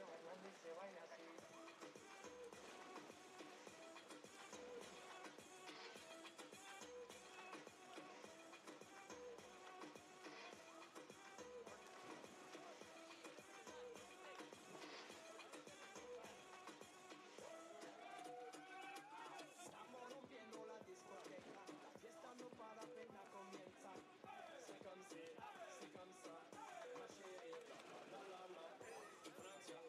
bailando y se baila así. Estamos rompiendo la discoteca, la fiesta no para apenas comienza. C'est comme ça, ma chérie, la la la la. Francia,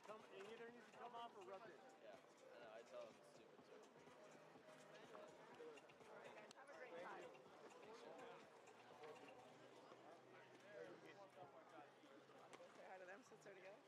come, it either needs to come off or rubbed in. Yeah, I know. I tell them it's stupid too. Have a great time. Say hi to them since they're together.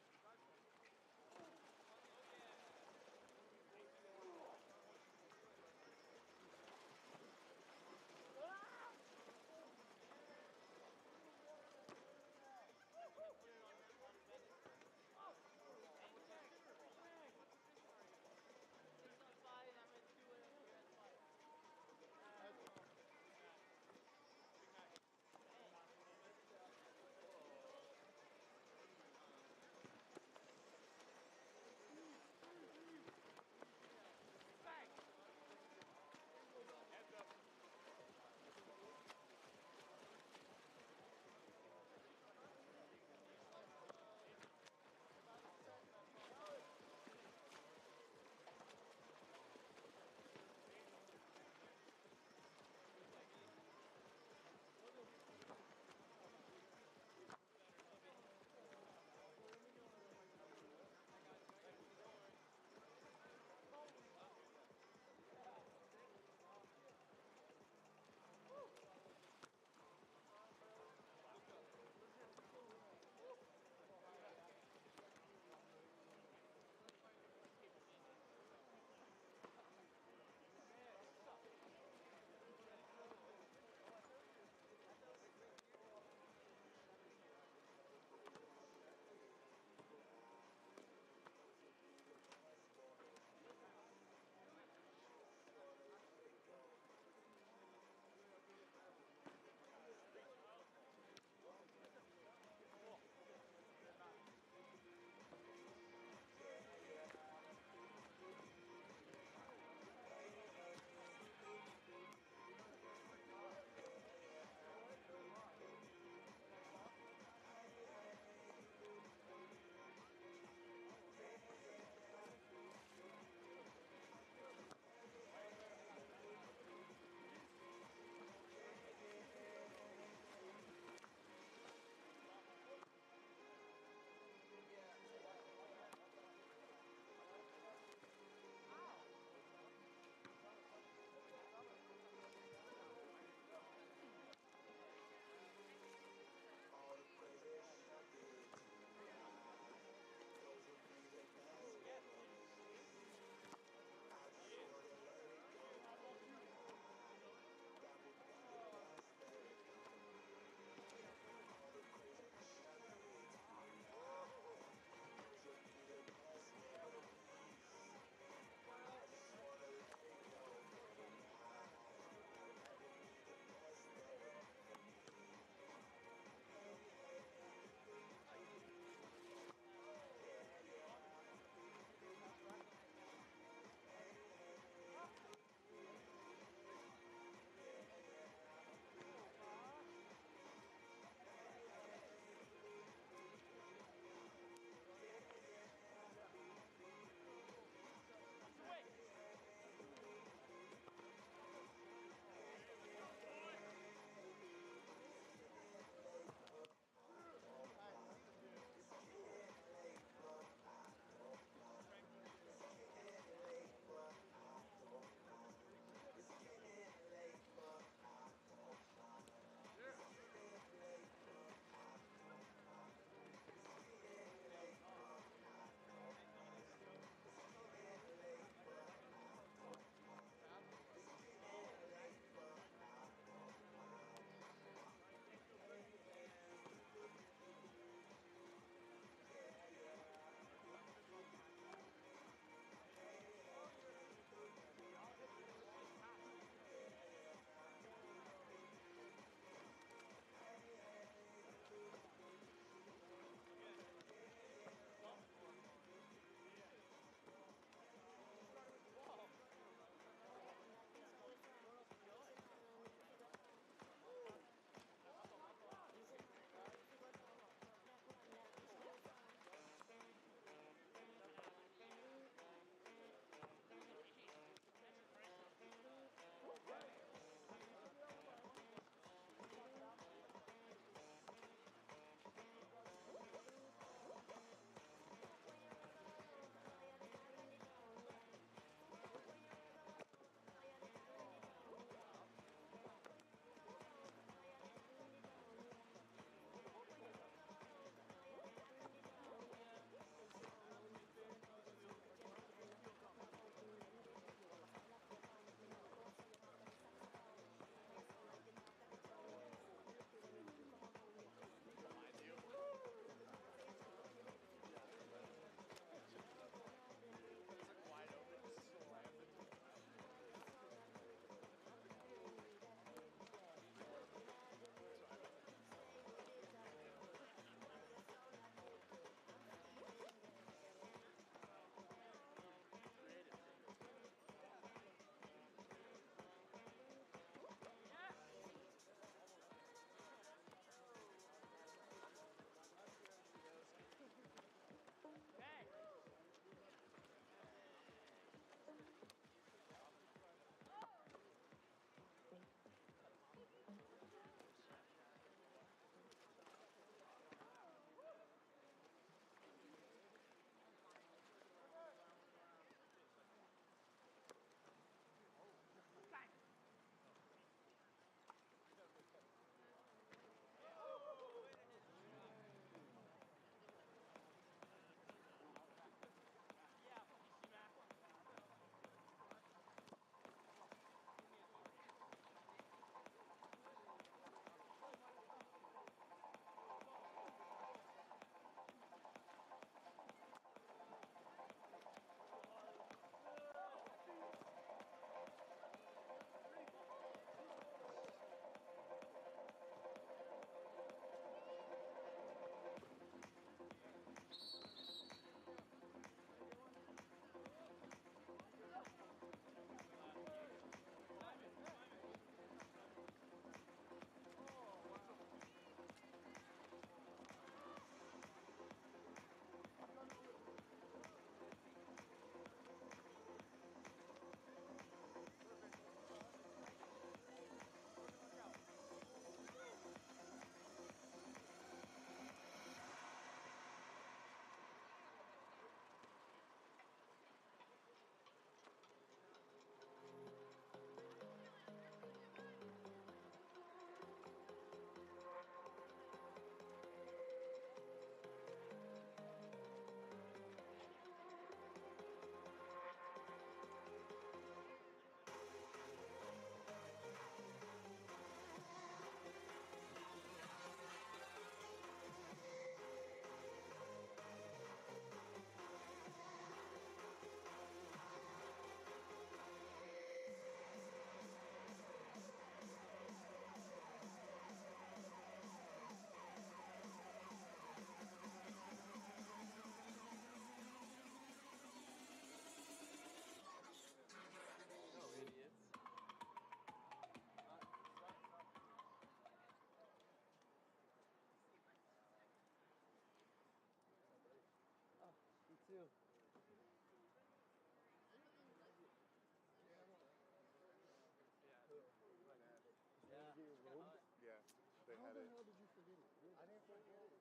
had it. hell did you forget it? I didn't forget it.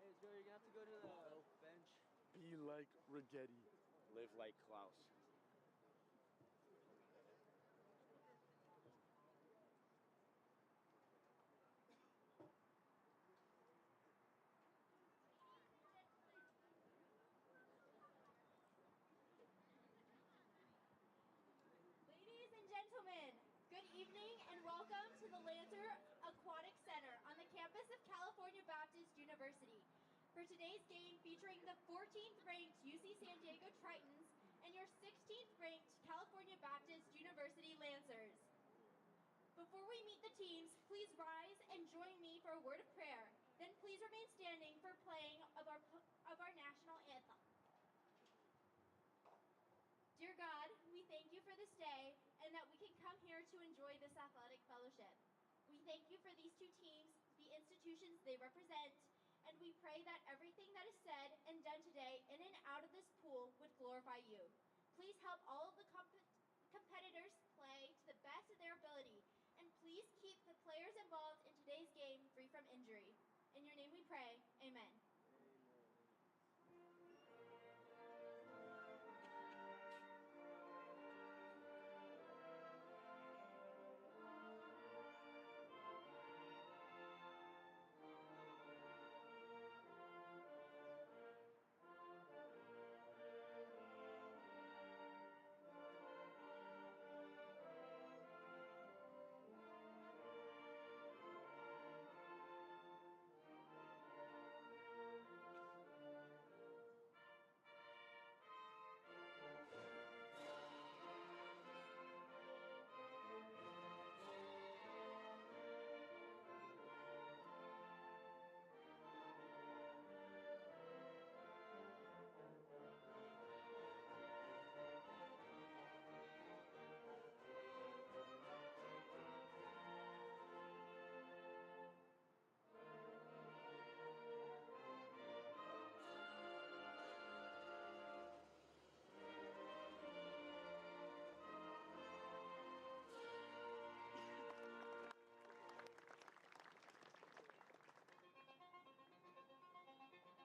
Hey, Joe, you're gonna have to go to the bench. Be like Rigetti. Live like Klaus. Ladies and gentlemen, good evening and welcome to the Lancer Aquatic Center on the campus of California Baptist University for today's game featuring the 14th ranked UC San Diego Tritons and your 16th ranked California Baptist University Lancers. Before we meet the teams, please rise and join me for a word of prayer. Then please remain standing for playing of our national anthem. Dear God, we thank you for this day and that we can come here to enjoy this athletic fellowship. We thank you for these two teams, the institutions they represent, and we pray that everything that is said and done today in and out of this pool would glorify you. Please help all of the competitors play to the best of their ability, and please keep the players involved in today's game free from injury. In your name we pray, amen.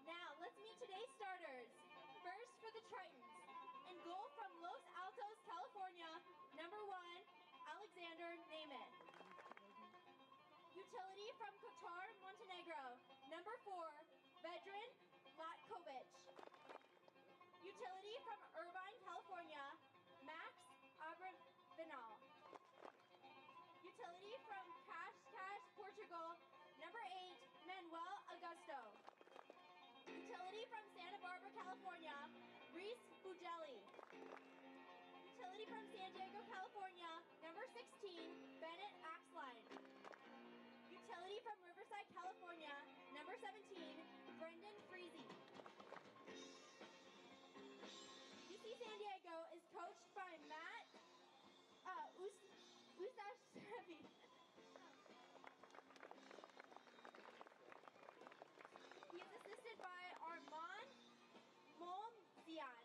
Now, let's meet today's starters. First for the Tritons. In goal from Los Altos, California, number 1, Alexander Nemeth. Utility from Qatar, Montenegro, number 4, Vedran Latkovic. Utility from Irvine, California, Max Abravanel. Utility from Cascais, Portugal, number 8, Manuel Augusto. Utility from Santa Barbara, California, Reese Bugelli. Utility from San Diego, California, number 16, Bennett Axline. Utility from Riverside, California, number 17, Brendan Freezy. UC San Diego is coached by Matt Usashevy. He is assisted by Armand Molzian,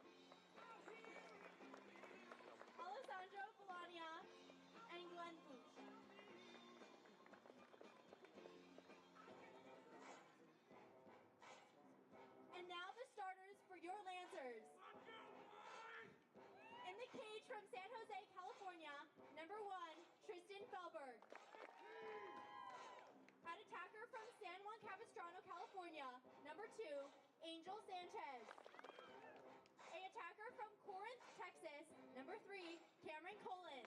Alessandro Bologna, and Glenn Booch. And now the starters for your Lancers. In the cage from San Jose, California, number 1, Tristan Felberg. At attacker from San Juan Capistrano, California, number 2, Angel Sanchez. A attacker from Corinth, Texas, number 3, Cameron Colon.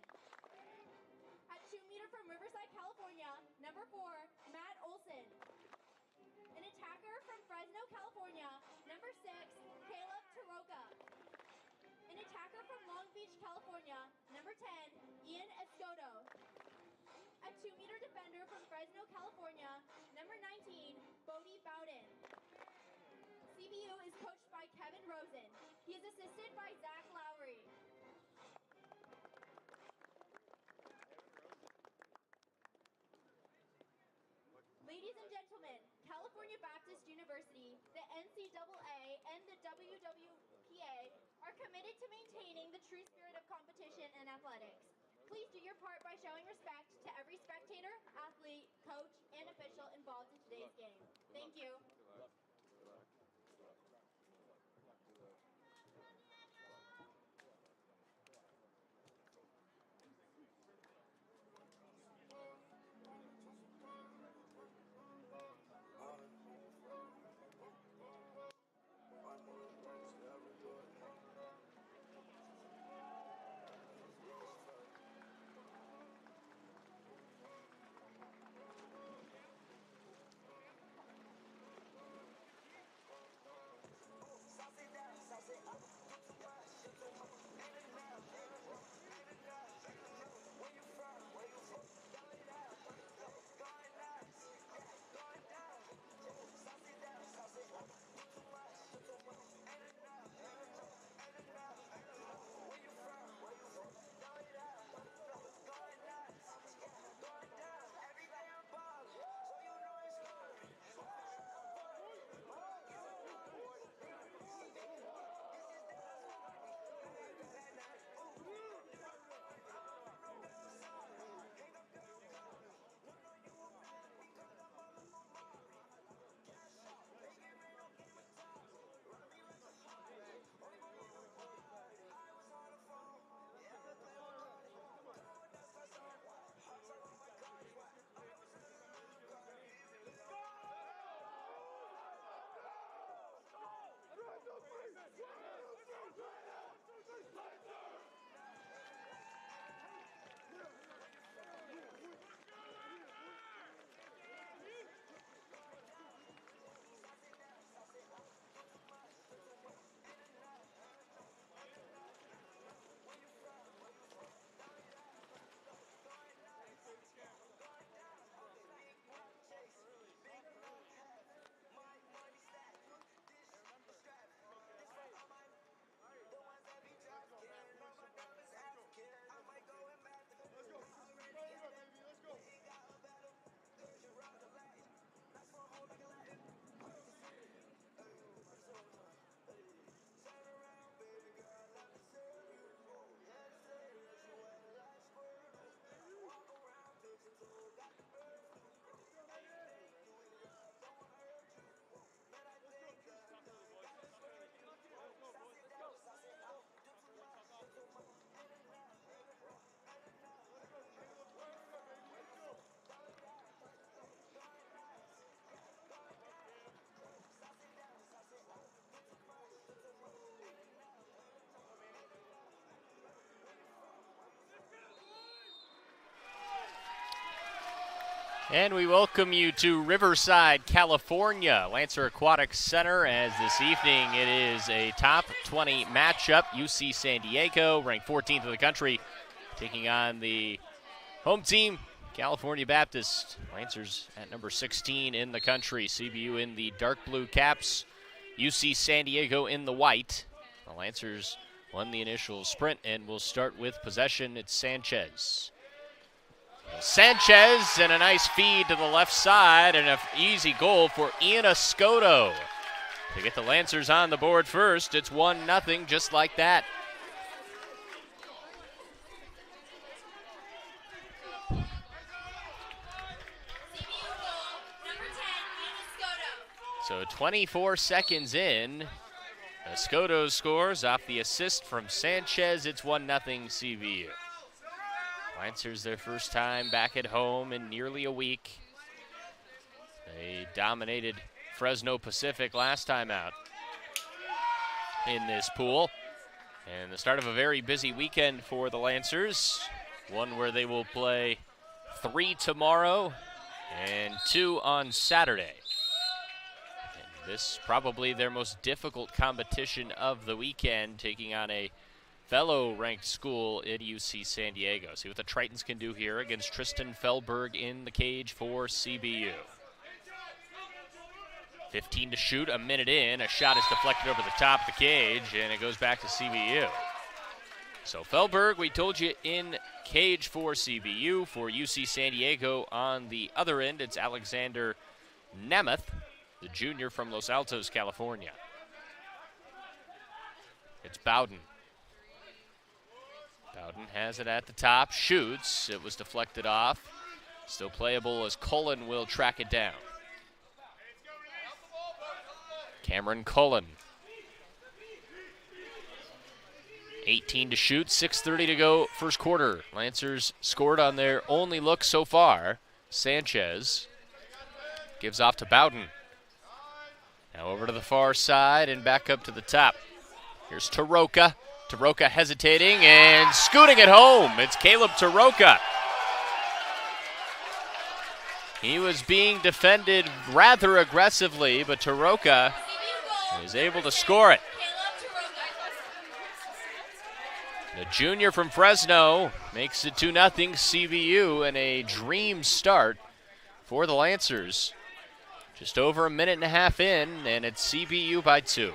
At 2 meter from Riverside, California, number 4, Matt Olson. An attacker from Fresno, California, number 6, Caleb Taroka. An attacker from Long Beach, California, number 10, Ian Escoto. A 2 meter defender from Fresno, California, number 19, Bodie Bowden. CBU is coached by Kevin Rosen. He is assisted by Zach Lowry. Ladies and gentlemen, California Baptist University, the NCAA, and the WWPA are committed to maintaining the true spirit of competition in athletics. Please do your part by showing respect to every spectator, athlete, coach, and official. Thank you. And we welcome you to Riverside, California, Lancer Aquatic Center, as this evening it is a top 20 matchup. UC San Diego, ranked 14th in the country, taking on the home team, California Baptist. Lancers at number 16 in the country. CBU in the dark blue caps, UC San Diego in the white. The Lancers won the initial sprint, and we'll start with possession. It's Sanchez. Sanchez and a nice feed to the left side and an easy goal for Ian Escoto to get the Lancers on the board first. It's 1-0 just like that. So 24 seconds in, Escoto scores off the assist from Sanchez. It's 1-0 CBU. Lancers their first time back at home in nearly a week. They dominated Fresno Pacific last time out in this pool. And the start of a very busy weekend for the Lancers. One where they will play 3 tomorrow and 2 on Saturday. And this probably their most difficult competition of the weekend, taking on a fellow ranked school in UC San Diego. See what the Tritons can do here against Tristan Fellberg in the cage for CBU. 15 to shoot, a minute in. A shot is deflected over the top of the cage, and it goes back to CBU. So Fellberg, we told you, in cage for CBU. For UC San Diego on the other end, it's Alexander Nemeth, the junior from Los Altos, California. It's Bowden. Bowden has it at the top, shoots. It was deflected off. Still playable as Cullen will track it down. Cameron Cullen. 18 to shoot, 6:30 to go first quarter. Lancers scored on their only look so far. Sanchez gives off to Bowden. Now over to the far side and back up to the top. Here's Taroka. Taroka hesitating and scooting it home. It's Caleb Taroka. He was being defended rather aggressively, but Taroka is able to score it. The junior from Fresno makes it 2-0 CBU, and a dream start for the Lancers. Just over a minute and a half in, and it's CBU by 2.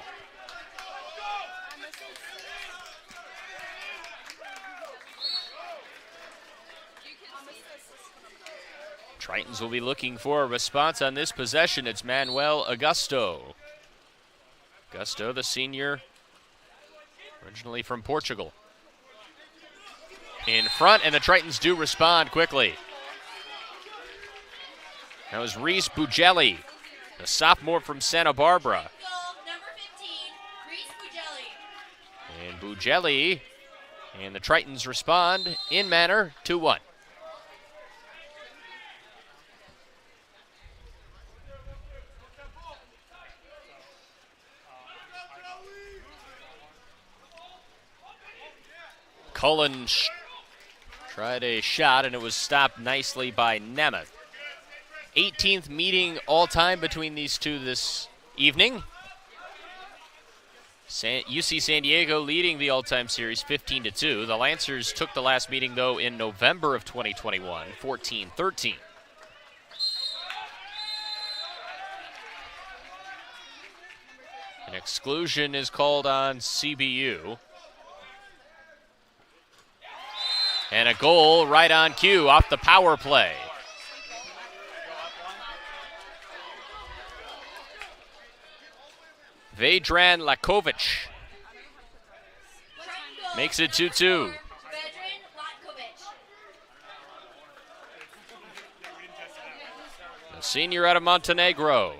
Tritons will be looking for a response on this possession. It's Manuel Augusto. Augusto, the senior, originally from Portugal. In front, and the Tritons do respond quickly. That was Reese Bugelli, the sophomore from Santa Barbara. Number 15, Reese Bugelli. And Bugelli and the Tritons respond in manner, 2-1. Cullen tried a shot, and it was stopped nicely by Nemeth. 18th meeting all-time between these two this evening. UC San Diego leading the all-time series 15-2. The Lancers took the last meeting, though, in November of 2021, 14-13. An exclusion is called on CBU. And a goal right on cue off the power play. Vedran Lakovic makes it 2-2. The senior out of Montenegro.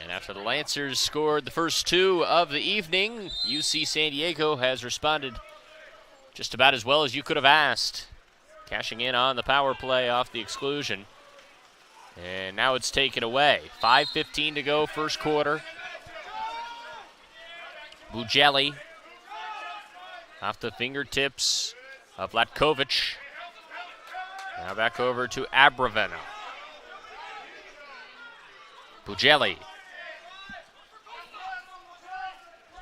And after the Lancers scored the first two of the evening, UC San Diego has responded just about as well as you could have asked. Cashing in on the power play off the exclusion. And now it's taken away. 5:15 to go first quarter. Bugelli off the fingertips of Latkovic. Now back over to Abreveno. Bugelli.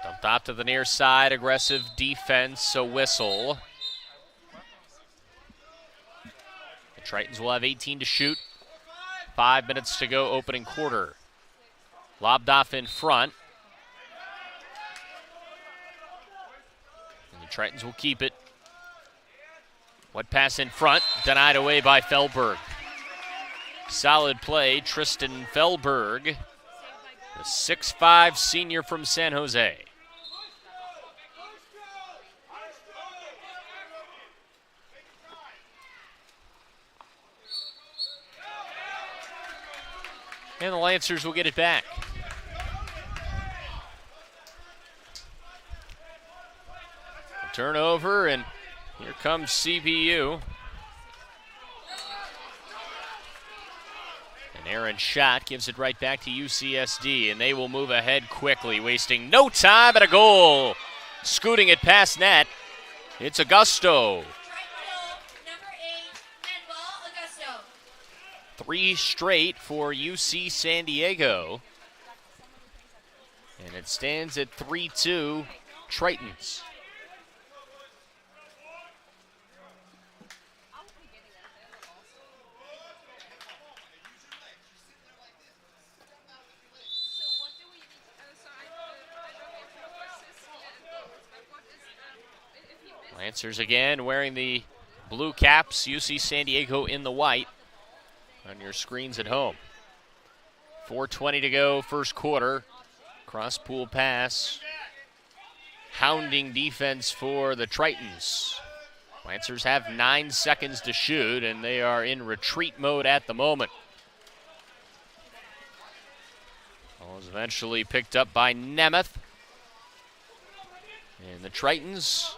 Dumped off to the near side, aggressive defense, a whistle. The Tritons will have 18 to shoot. 5 minutes to go opening quarter. Lobbed off in front. And the Tritons will keep it. What pass in front, denied away by Fellberg. Solid play, Tristan Fellberg, the 6'5" senior from San Jose. And the Lancers will get it back. A turnover, and here comes CBU. And Aaron Schott gives it right back to UCSD, and they will move ahead quickly, wasting no time at a goal. Scooting it past net, it's Augusto. 3 straight for UC San Diego. And it stands at 3-2 Tritons. Lancers again wearing the blue caps, UC San Diego in the white. On your screens at home. 4:20 to go, first quarter. Cross-pool pass. Hounding defense for the Tritons. Lancers have 9 seconds to shoot, and they are in retreat mode at the moment. Ball was eventually picked up by Nemeth. And the Tritons,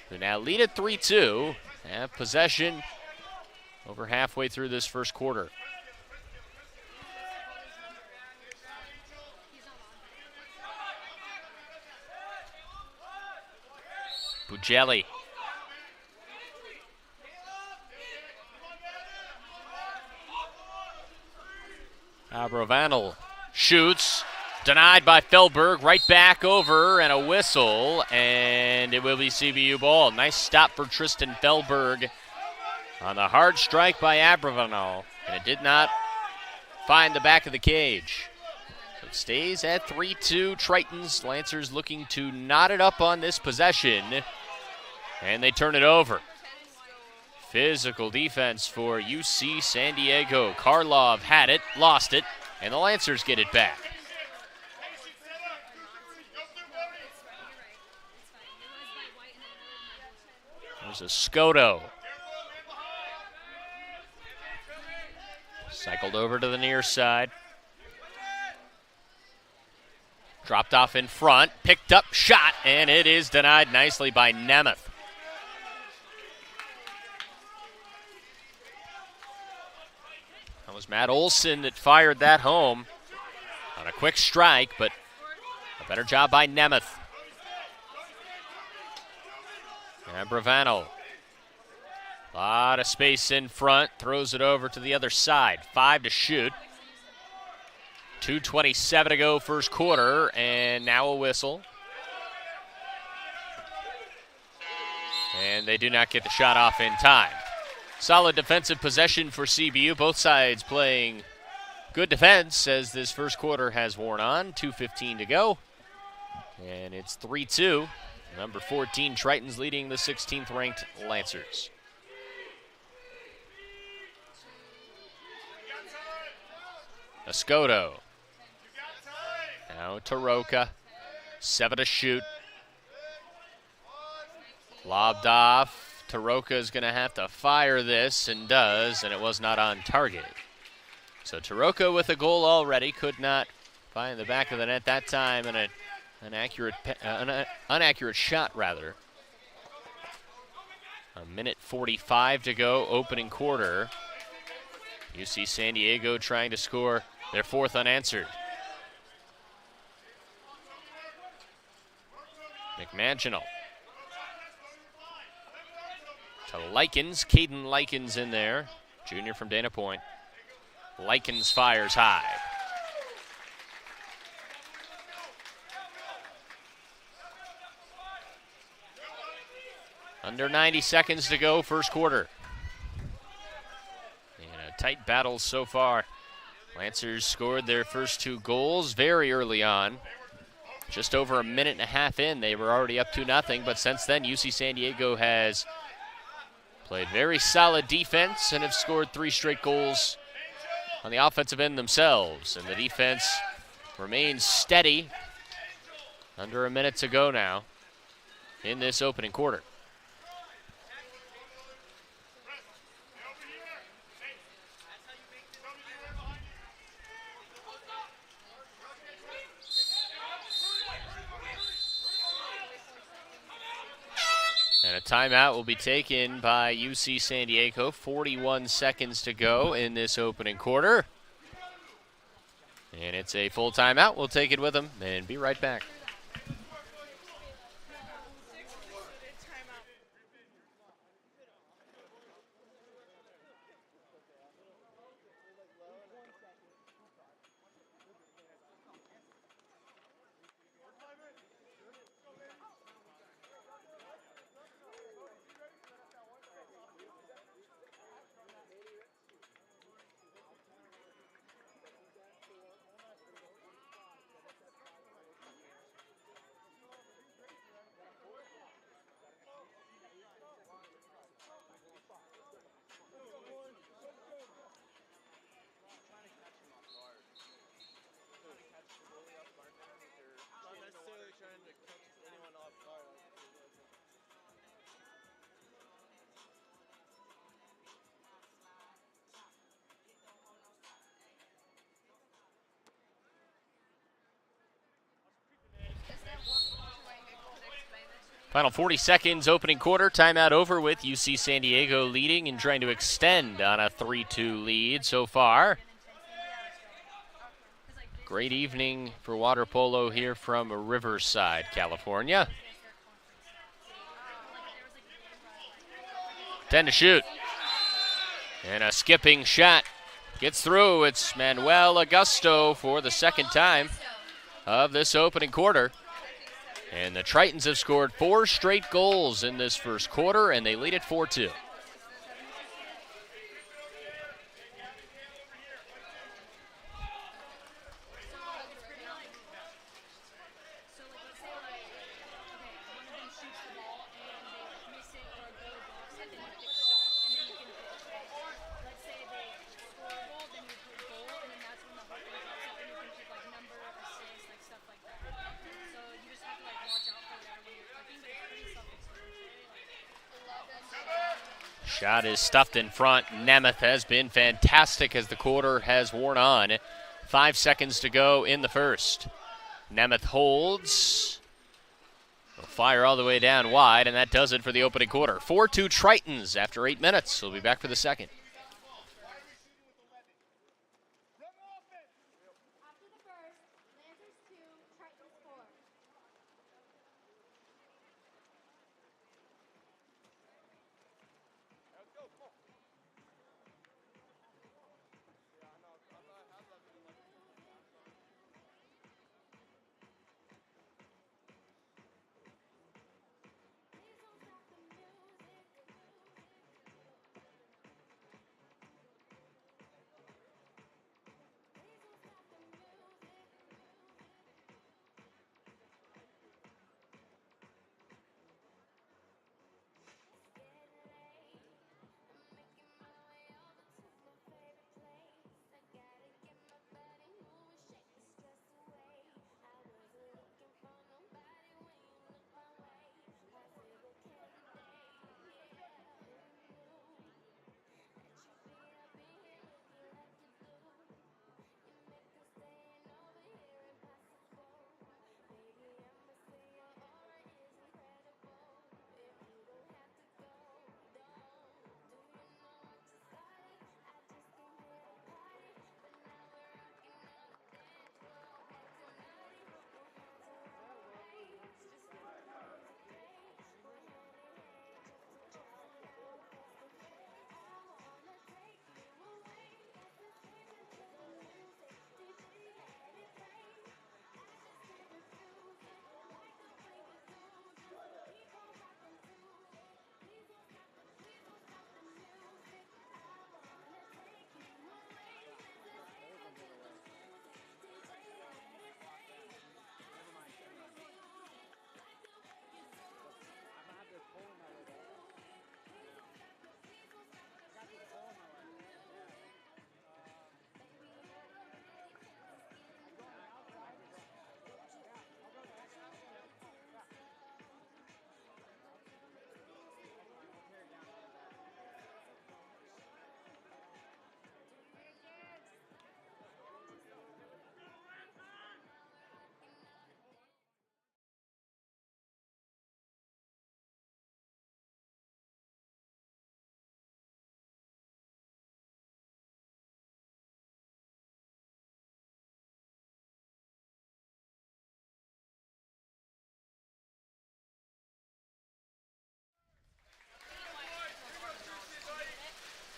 who now lead at 3-2, have possession over halfway through this first quarter. Bugelli. Abravanel shoots. Denied by Felberg, right back over, and a whistle, and it will be CBU ball. Nice stop for Tristan Felberg on the hard strike by Abravanel, and it did not find the back of the cage. So it stays at 3-2 Tritons. Lancers looking to knot it up on this possession, and they turn it over. Physical defense for UC San Diego. Karlov had it, lost it, and the Lancers get it back. There's a Scotto. Cycled over to the near side. Dropped off in front, picked up, shot, and it is denied nicely by Nemeth. That was Matt Olson that fired that home on a quick strike, but a better job by Nemeth. Abravanel. A lot of space in front, throws it over to the other side. 5 to shoot. 2:27 to go first quarter, and now a whistle. And they do not get the shot off in time. Solid defensive possession for CBU. Both sides playing good defense as this first quarter has worn on. 2:15 to go. And it's 3-2. Number 14, Tritons leading the 16th ranked Lancers. Escoto. Now Taroka. 7 to shoot. Lobbed off. Taroka is going to have to fire this, and does, and it was not on target. So Taroka with a goal already, could not find the back of the net that time, and an inaccurate shot, rather. A minute 45 to go, opening quarter. UC San Diego trying to score their fourth unanswered. McManginal. To Likens, Caden Likens in there. Junior from Dana Point. Likens fires high. Under 90 seconds to go, first quarter. And a tight battle so far. Lancers scored their first 2 goals very early on. Just over a minute and a half in, they were already up 2-0, but since then, UC San Diego has played very solid defense and have scored 3 straight goals on the offensive end themselves. And the defense remains steady. Under a minute to go now in this opening quarter. And a timeout will be taken by UC San Diego. 41 seconds to go in this opening quarter. And it's a full timeout. We'll take it with them and be right back. Final 40 seconds, opening quarter. Timeout over with. UC San Diego leading and trying to extend on a 3-2 lead so far. Great evening for water polo here from Riverside, California. 10 to shoot. And a skipping shot. Gets through. It's Manuel Augusto for the second time of this opening quarter. And the Tritons have scored 4 straight goals in this first quarter, and they lead it 4-2. Shot is stuffed in front. Nemeth has been fantastic as the quarter has worn on. 5 seconds to go in the first. Nemeth holds. Will fire all the way down wide, and that does it for the opening quarter. 4-2 Tritons after 8 minutes. We'll be back for the second. After the first, Lancers 2, Tritons 4.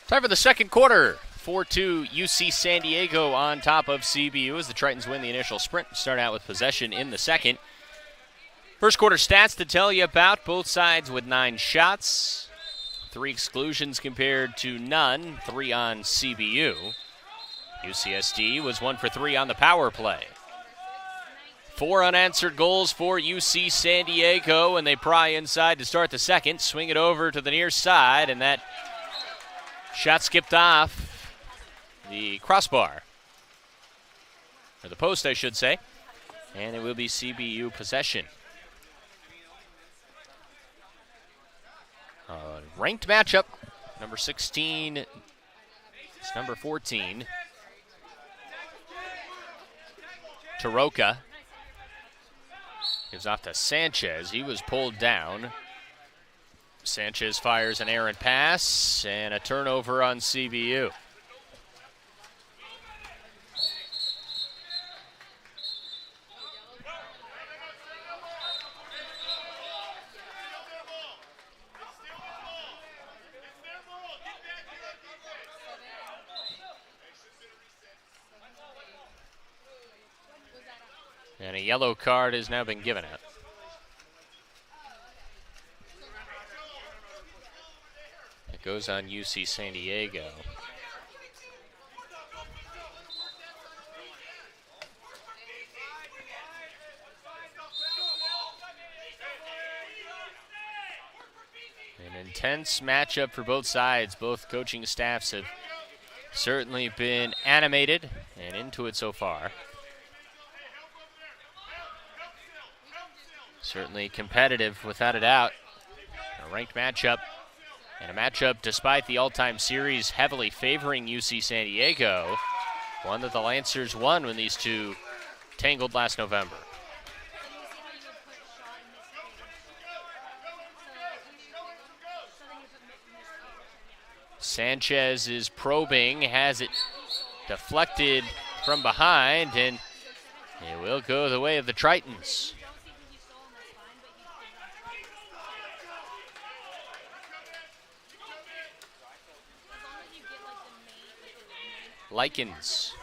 Time for the second quarter. 4-2 UC San Diego on top of CBU as the Tritons win the initial sprint. Start out with possession in the second. First quarter stats to tell you about. Both sides with 9 shots. 3 exclusions compared to none. 3 on CBU. UCSD was 1 for 3 on the power play. 4 unanswered goals for UC San Diego, and they pry inside to start the second. Swing it over to the near side, and that shot skipped off the crossbar. Or the post, I should say. And it will be CBU possession. Ranked matchup. Number 16. It's number 14. Taroka Gives off to Sanchez. He was pulled down. Sanchez fires an errant pass and a turnover on CBU. And a yellow card has now been given out. It goes on UC San Diego. An intense matchup for both sides. Both coaching staffs have certainly been animated and into it so far. Certainly competitive, without a doubt. A ranked matchup, and a matchup despite the all-time series heavily favoring UC San Diego, one that the Lancers won when these two tangled last November. Sanchez is probing, has it deflected from behind, and it will go the way of the Tritons. Likens.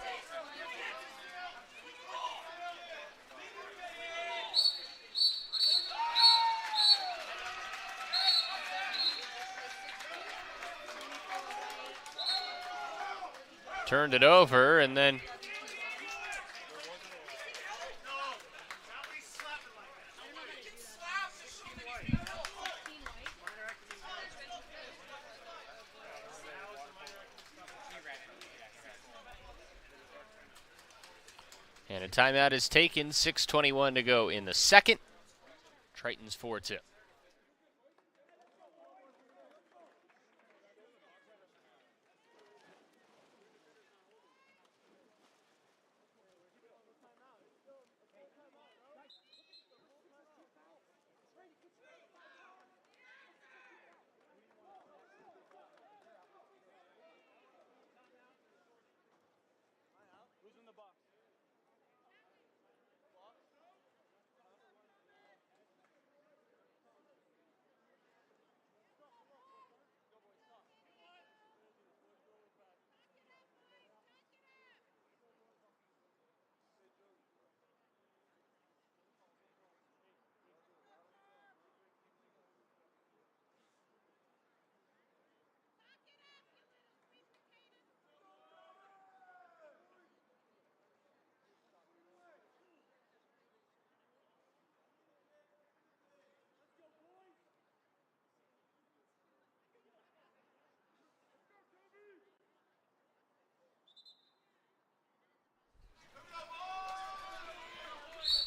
Turned it over and then and a timeout is taken. 6:21 to go in the second. Tritons 4-2.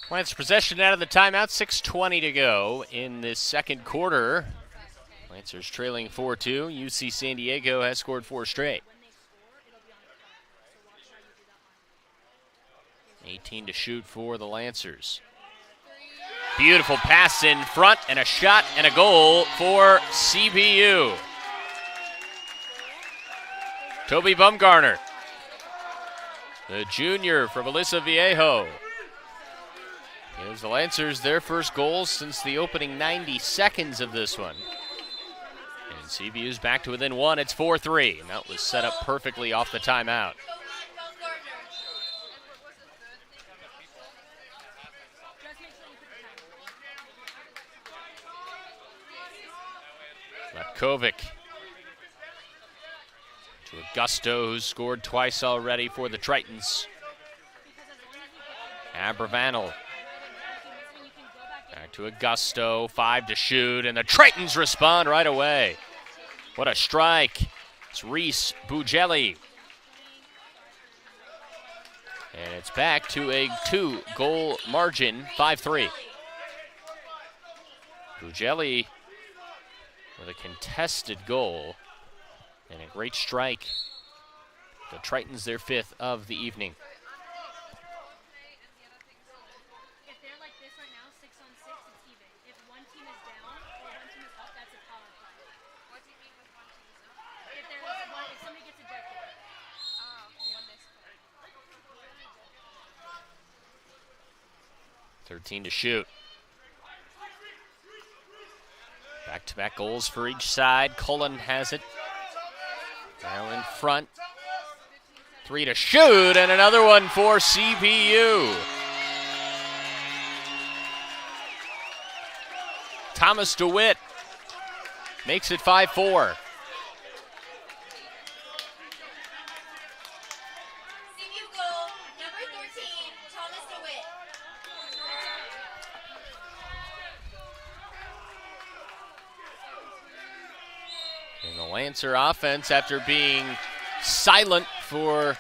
Lancers possession out of the timeout. 6:20 to go in this second quarter. Lancers trailing 4-2. UC San Diego has scored 4 straight. 18 to shoot for the Lancers. Beautiful pass in front and a shot and a goal for CBU. Toby Bumgarner, the junior from Aliso Viejo, gives the Lancers their first goal since the opening 90 seconds of this one. And CBU's back to within 1. It's 4-3, and that was set up perfectly off the timeout. Latkovic to Augusto, who's scored twice already for the Tritons. Abravanel back to Augusto, 5 to shoot, and the Tritons respond right away. What a strike. It's Reese Bugelli. And it's back to a 2-goal margin, 5-3. Bugelli with a contested goal and a great strike. The Tritons, their 5th of the evening. If they're like this right now, 6-on-6, 13 to shoot. Back-to-back goals for each side. Cullen has it. Now in front. 3 to shoot, and another one for CBU. Thomas DeWitt makes it 5-4. CBU goal, number 13, Thomas DeWitt. And the Lancer offense, after being silent for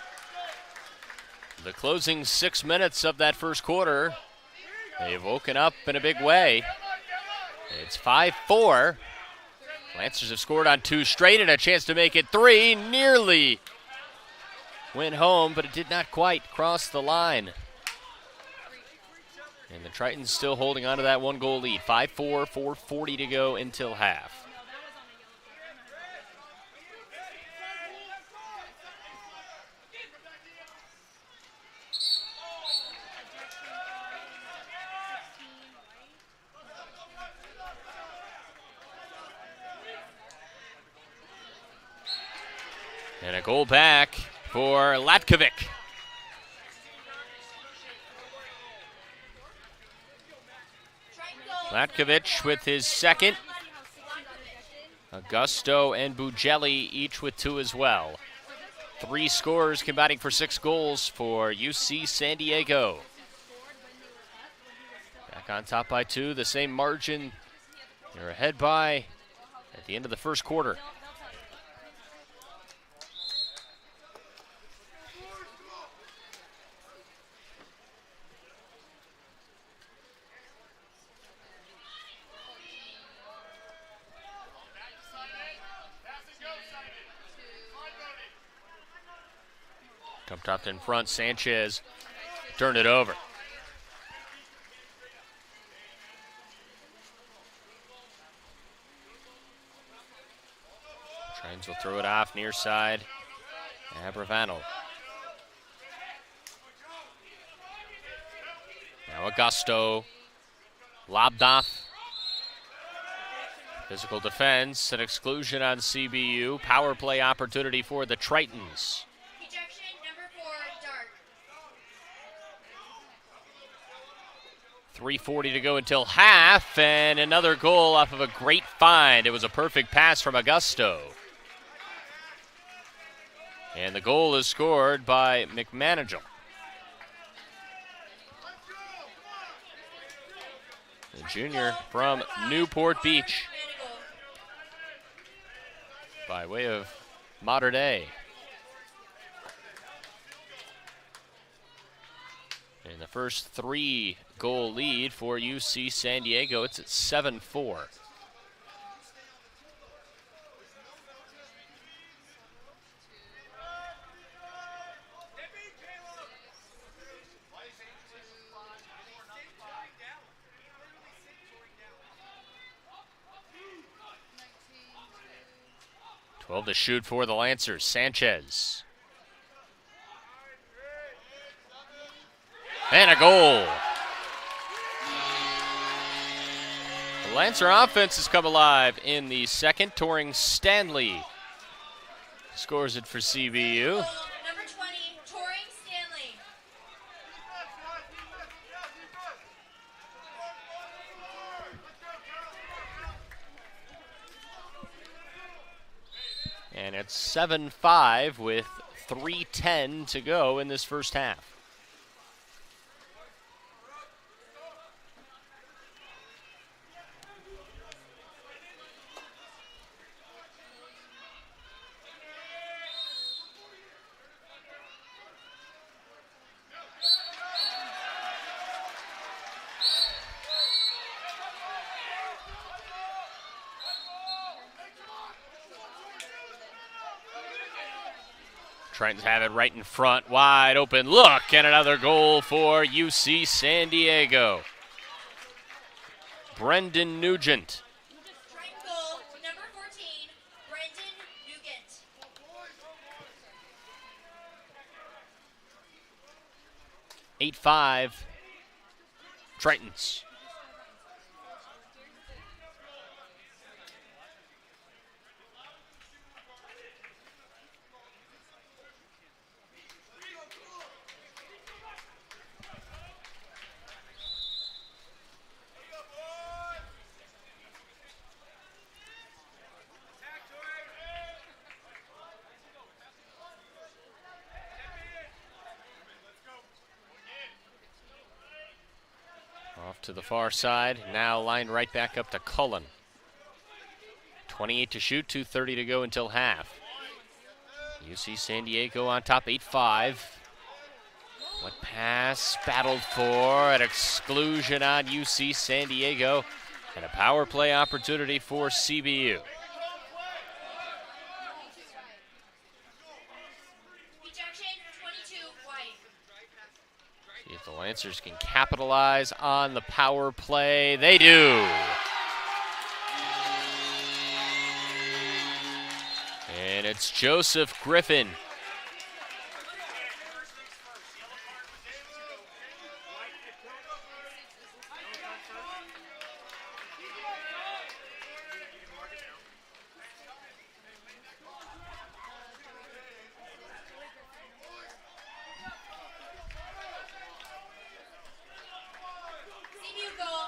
the closing 6 minutes of that first quarter, they've woken up in a big way. It's 5-4. Lancers have scored on 2 straight and a chance to make it 3. Nearly went home, but it did not quite cross the line. And the Tritons still holding on to that 1-goal lead. 5-4, 4:40 to go until half. And a goal back for Latkovic. Latkovic with his second. Augusto and Bugelli each with 2 as well. 3 scorers combining for 6 goals for UC San Diego. Back on top by 2, the same margin they're ahead by at the end of the first quarter. Come topped in front, Sanchez turned it over. Trains will throw it off near side. Abravano. Now Augusto. Lobbed off. Physical defense, an exclusion on CBU. Power play opportunity for the Tritons. 3:40 to go until half, and another goal off of a great find. It was a perfect pass from Augusto. And the goal is scored by McManagle. The junior from Newport Beach. By way of Mater Dei. In the first 3-goal lead for UC San Diego, it's at 7-4. To shoot for the Lancers. Sanchez. And a goal. The Lancer offense has come alive in the second. Toring Stanley scores it for CBU. Number 20, Toring Stanley. And it's 7-5 with 3:10 to go in this first half. Tritons have it right in front, wide open look, and another goal for UC San Diego. Brendan Nugent. Triton goal, number 14, Brendan Nugent. 8-5. Tritons. Off to the far side, now lined right back up to Cullen. 28 to shoot, 2:30 to go until half. UC San Diego on top, 8-5. What pass, battled for, an exclusion on UC San Diego, and a power play opportunity for CBU. See if the Lancers can capitalize on the power play. They do. And it's Joseph Griffin.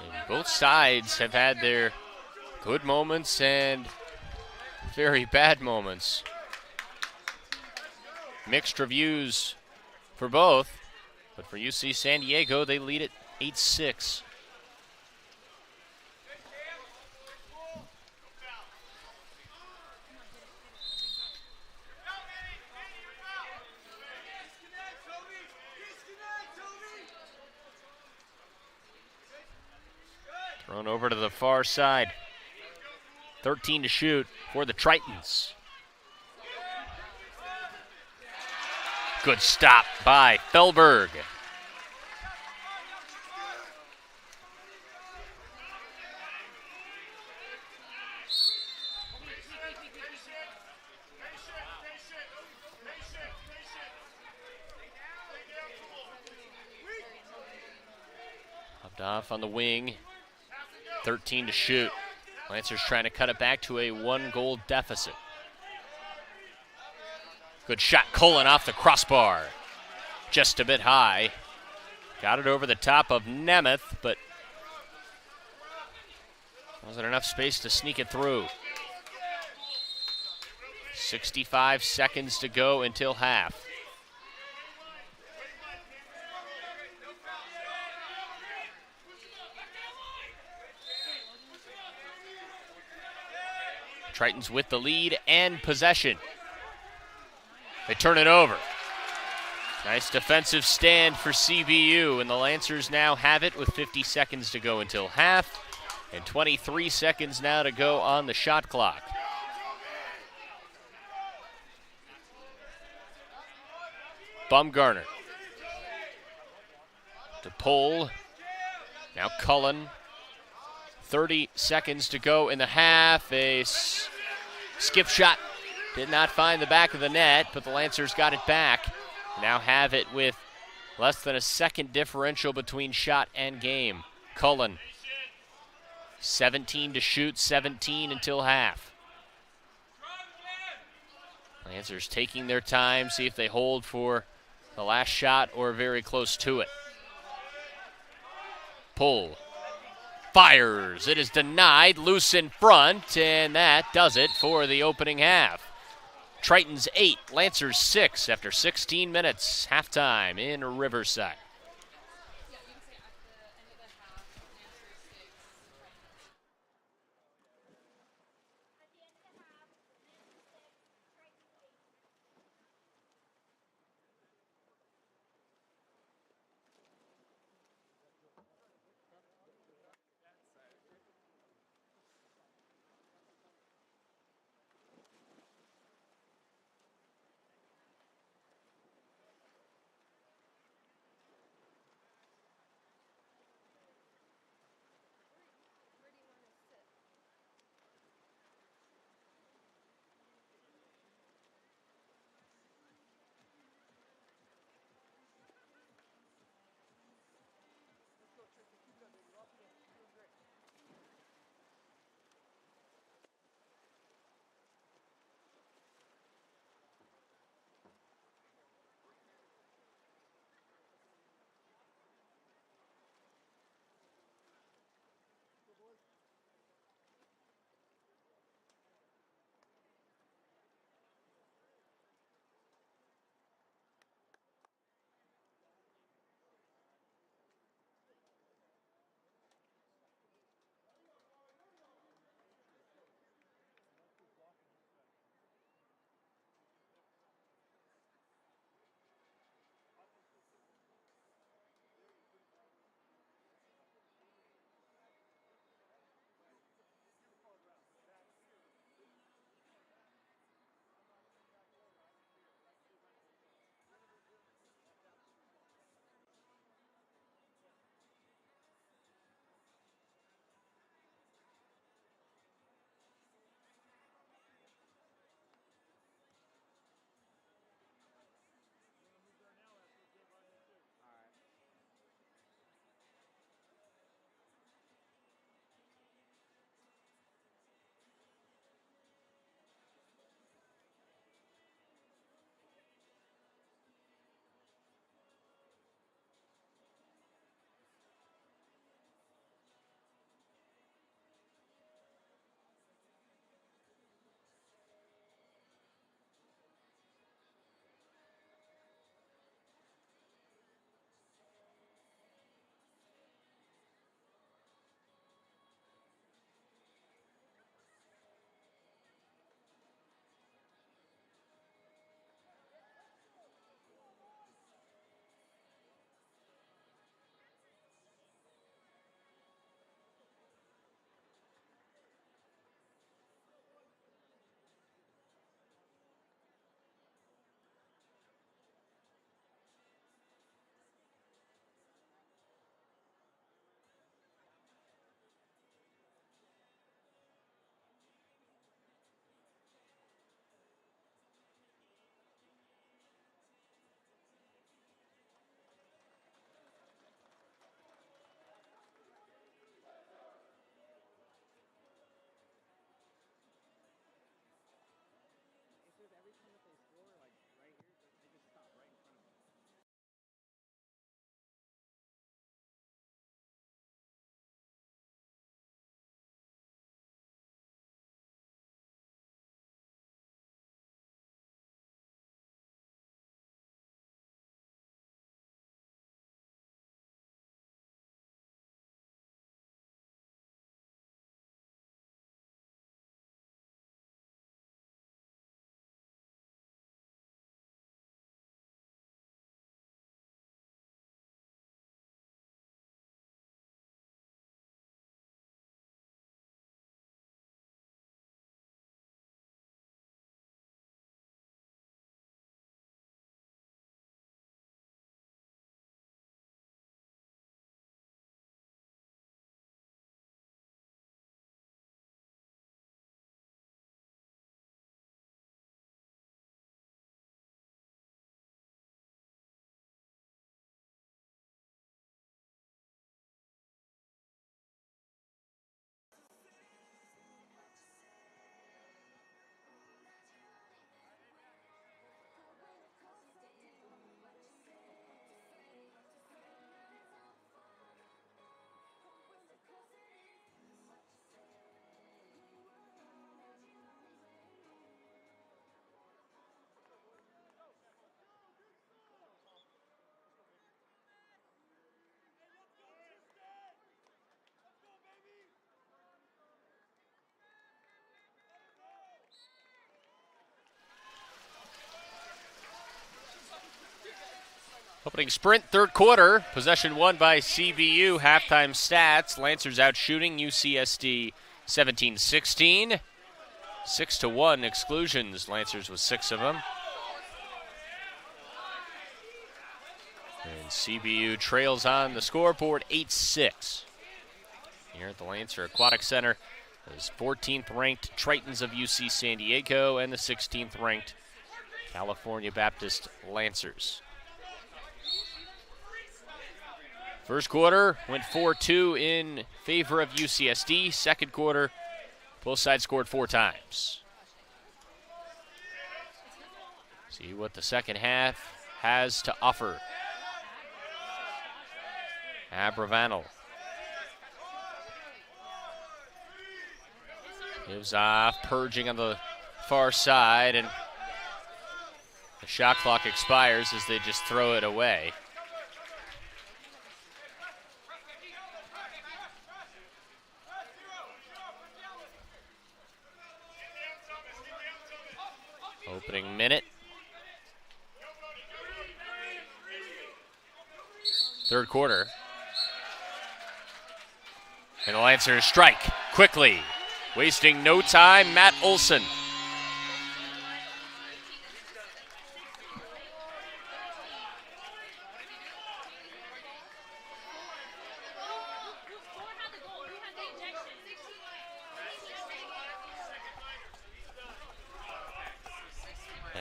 And both sides have had their good moments and very bad moments. Mixed reviews for both, but for UC San Diego, they lead it 8-6. Thrown over to the far side. 13 to shoot for the Tritons. Good stop by Felberg. Hopped off on the wing. 13 to shoot. Lancers trying to cut it back to a 1-goal deficit. Good shot, Cullen off the crossbar. Just a bit high. Got it over the top of Nemeth, but wasn't enough space to sneak it through. 65 seconds to go until half. Tritons with the lead and possession. They turn it over. Nice defensive stand for CBU, and the Lancers now have it with 50 seconds to go until half, and 23 seconds now to go on the shot clock. Bumgarner to Polo. Now Cullen. 30 seconds to go in the half. A skip shot did not find the back of the net, but the Lancers got it back. Now have it with less than a second differential between shot and game. Cullen, 17 to shoot, 17 until half. Lancers taking their time, see if they hold for the last shot or very close to it. Pull. Fires. It is denied, loose in front, and that does it for the opening half. Tritons 8, Lancers 6 after 16 minutes, halftime in Riverside. Opening sprint, third quarter. Possession won by CBU. Halftime stats. Lancers out shooting UCSD 17-16. 6-1 exclusions. Lancers with 6 of them. And CBU trails on the scoreboard 8-6. Here at the Lancer Aquatic Center, those 14th ranked Tritons of UC San Diego and the 16th ranked California Baptist Lancers. First quarter went 4-2 in favor of UCSD. Second quarter, both sides scored 4 times. See what the second half has to offer. Abravanel gives off, purging on the far side, and the shot clock expires as they just throw it away. Opening minute. Third quarter. And the Lancers strike quickly. Wasting no time, Matt Olson.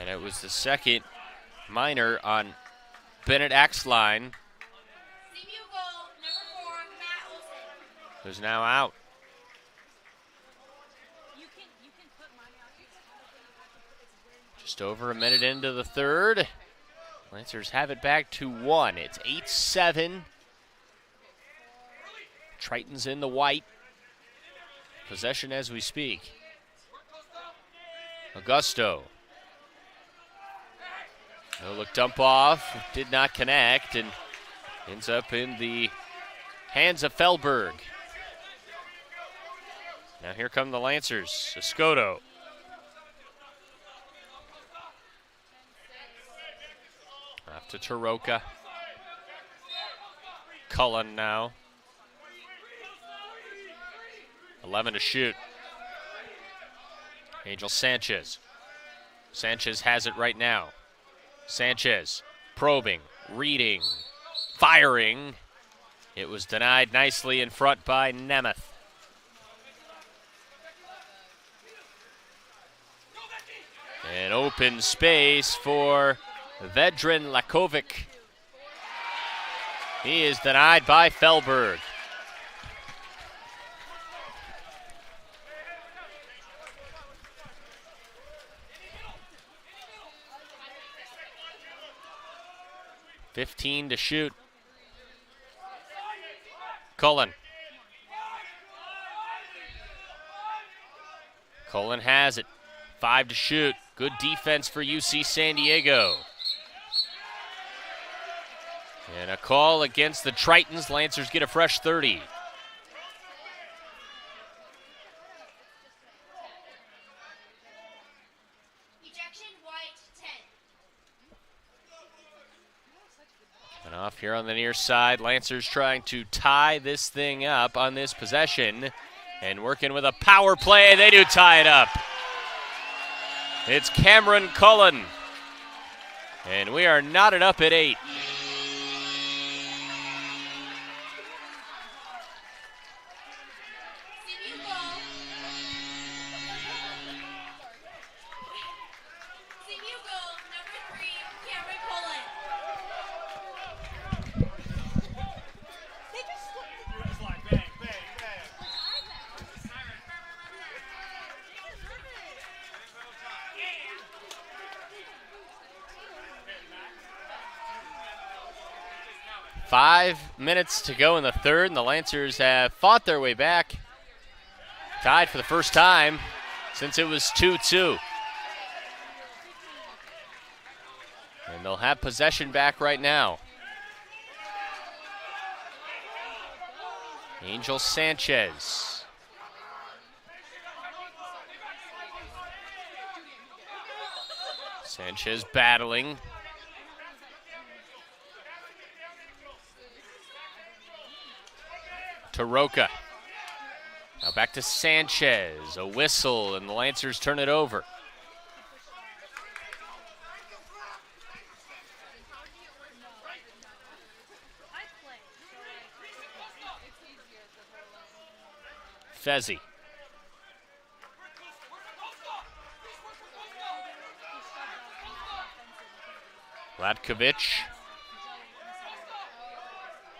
And it was the second minor on Bennett Axline, CBU goal, number 4, Matt Olson. who's now out. Just over a minute into the third. Lancers have it back to 1. It's 8-7. Tritons in the white. Possession as we speak. Augusto. No look dump off. Did not connect and ends up in the hands of Felberg. Now here come the Lancers. Escoto. Off to Taroka. Cullen now. 11 to shoot. Angel Sanchez. Sanchez has it right now. Sanchez probing, reading, firing. It was denied nicely in front by Nemeth. An open space for Vedran Lakovic. He is denied by Felberg. $15 to shoot. Cullen. Cullen has it. 5 to shoot. Good defense for UC San Diego. And a call against the Tritons. Lancers get a fresh 30. Ejection, White, 10. And off here on the near side, Lancers trying to tie this thing up on this possession. And working with a power play, they do tie it up. It's Cameron Cullen. And we are knotted up at 8. CBU goal. CBU goal, number 3, Cameron Cullen. Five minutes to go in the third, and the Lancers have fought their way back. Tied for the first time since it was 2-2. And they'll have possession back right now. Angel Sanchez. Sanchez battling. to Roca. Now back to Sanchez. A whistle, and the Lancers turn it over. Fezzi. Latkovic.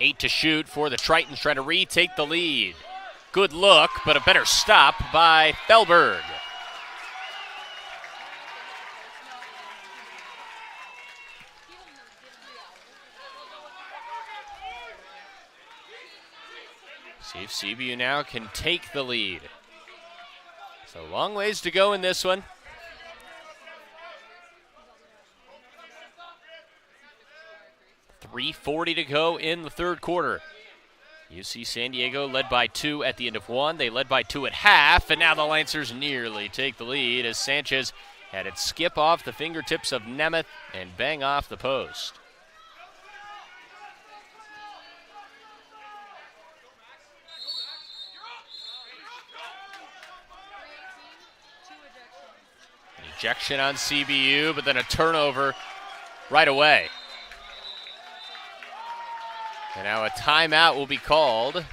8 to shoot for the Tritons, trying to retake the lead. Good look, but a better stop by Felberg. See if CBU now can take the lead. So long ways to go in this one. .340 to go in the third quarter. UC San Diego led by 2 at the end of 1. They led by 2 at half, and now the Lancers nearly take the lead as Sanchez had it skip off the fingertips of Nemeth and bang off the post. An ejection on CBU, but then a turnover right away. And now a timeout will be called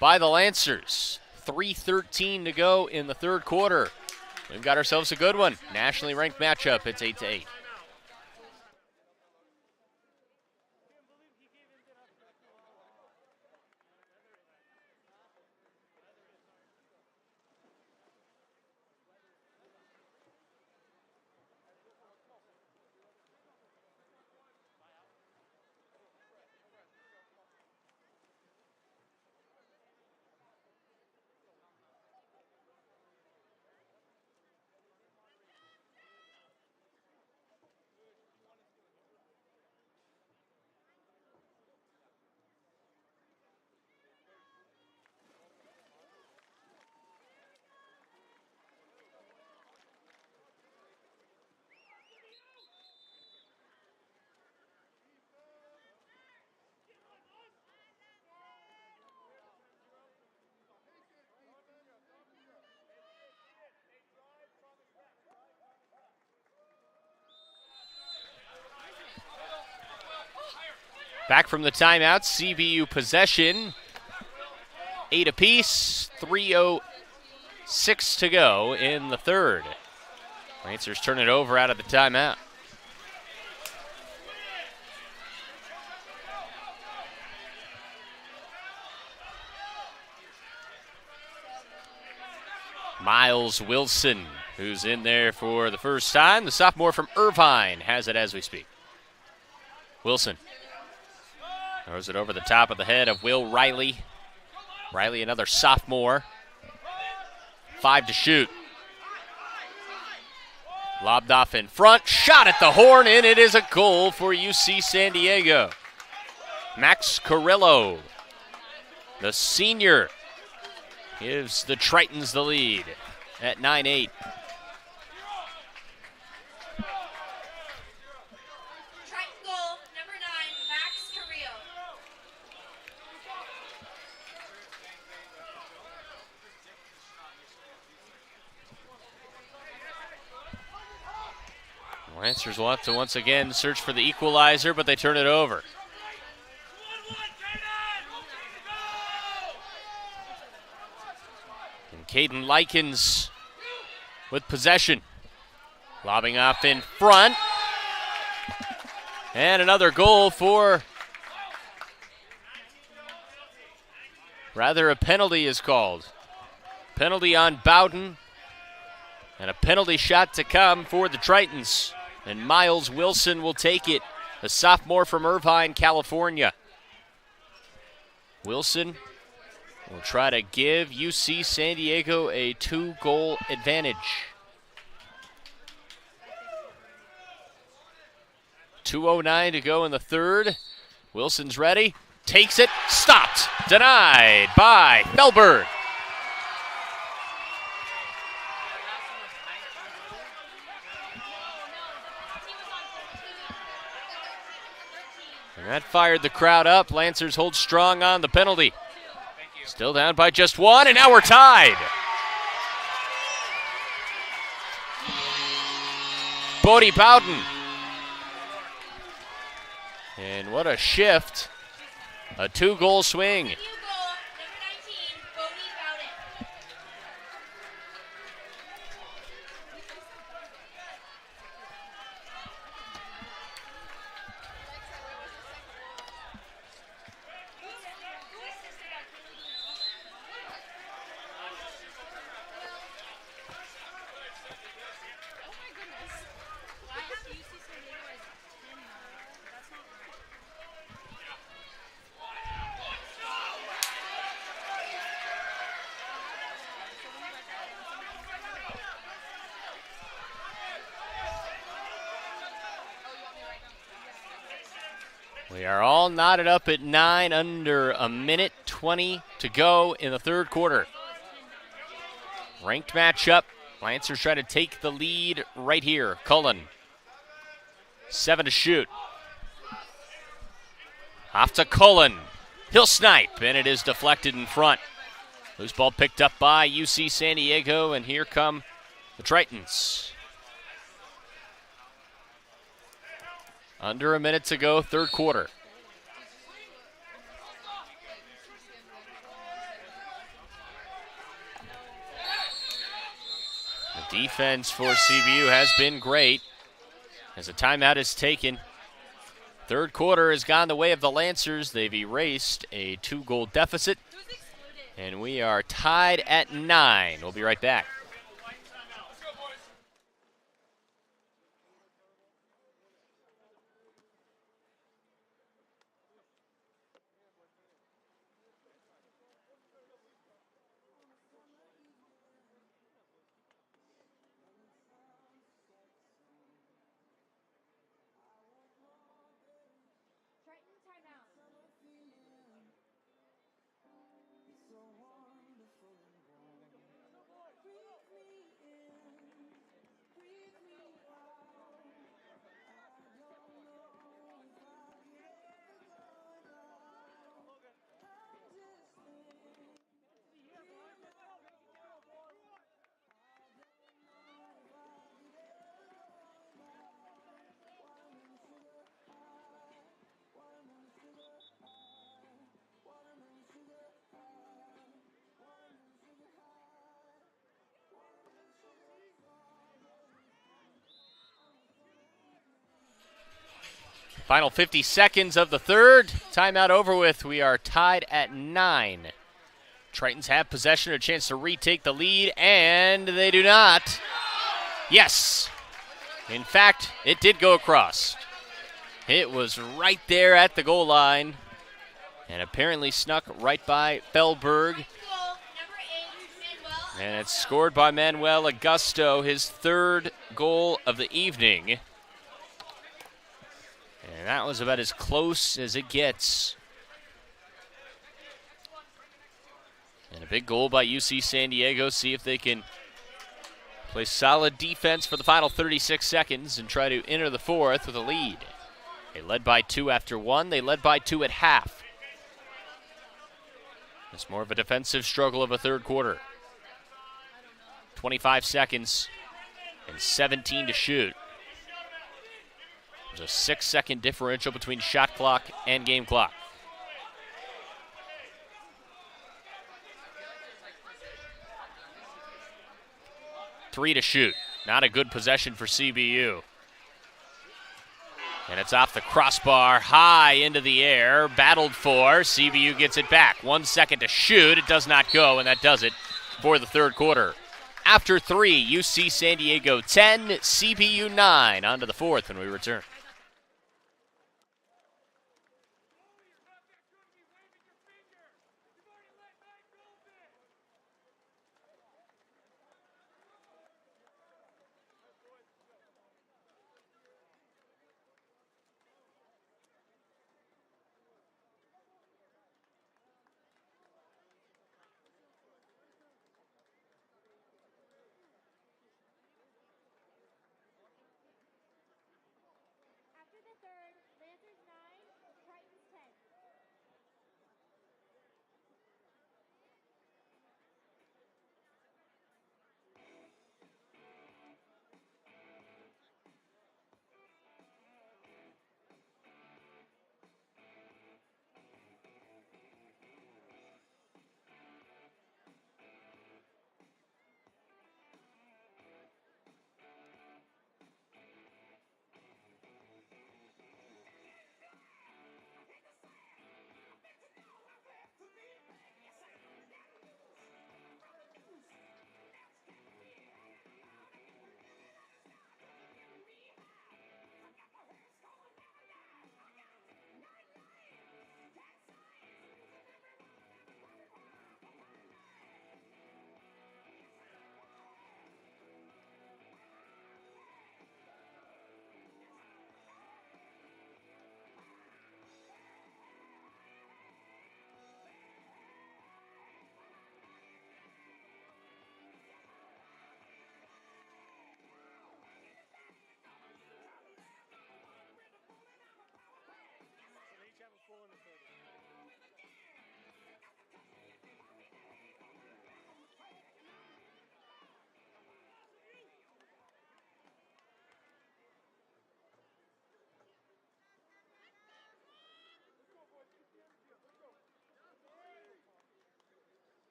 by the Lancers. 3:13 to go in the third quarter. We've got ourselves a good one. Nationally ranked matchup. It's 8-8. Back from the timeout, CBU possession. 8 apiece, 3:06 to go in the third. Lancers turn it over out of the timeout. Miles Wilson, who's in there for the first time. The sophomore from Irvine has it as we speak. Wilson throws it over the top of the head of Will Riley. Riley, another sophomore. 5 to shoot. Lobbed off in front, shot at the horn, and it is a goal for UC San Diego. Max Carrillo, the senior, gives the Tritons the lead at 9-8. Triton goal, number 9, Max Carrillo. Lancers will have to once again search for the equalizer, but they turn it over. And Caden Likens with possession. Lobbing off in front. And another goal for... Rather, a penalty is called. Penalty on Bowden. And a penalty shot to come for the Tritons. And Miles Wilson will take it, a sophomore from Irvine, California. Wilson will try to give UC San Diego a 2-goal advantage. 2:09 to go in the third. Wilson's ready, takes it, stopped, denied by Felberg. That fired the crowd up. Lancers hold strong on the penalty. Still down by just one, and now we're tied. Bodie Bowden. And what a shift. A 2-goal swing. We are all knotted up at 9, under a minute 20 to go in the third quarter. Ranked matchup. Lancers try to take the lead right here. Cullen. 7 to shoot. Off to Cullen. He'll snipe, and it is deflected in front. Loose ball picked up by UC San Diego, and here come the Tritons. Under a minute to go, third quarter. The defense for CBU has been great as a timeout is taken. Third quarter has gone the way of the Lancers. They've erased a 2-goal deficit, and we are tied at 9. We'll be right back. Triton timeout. Final 50 seconds of the third. Timeout over with. We are tied at 9. Tritons have possession, a chance to retake the lead, and they do not. Yes. In fact, it did go across. It was right there at the goal line and apparently snuck right by Fellberg. And it's scored by Manuel Augusto, his third goal of the evening. And that was about as close as it gets. And a big goal by UC San Diego. See if they can play solid defense for the final 36 seconds and try to enter the fourth with a lead. They led by 2 after 1. They led by 2 at half. It's more of a defensive struggle of a third quarter. 25 seconds and 17 to shoot. There's a 6-second differential between shot clock and game clock. Three to shoot. Not a good possession for CBU. And it's off the crossbar, high into the air, battled for. CBU gets it back. 1 second to shoot. It does not go, and that does it for the third quarter. After 3, UC San Diego 10, CBU 9. On to the fourth when we return.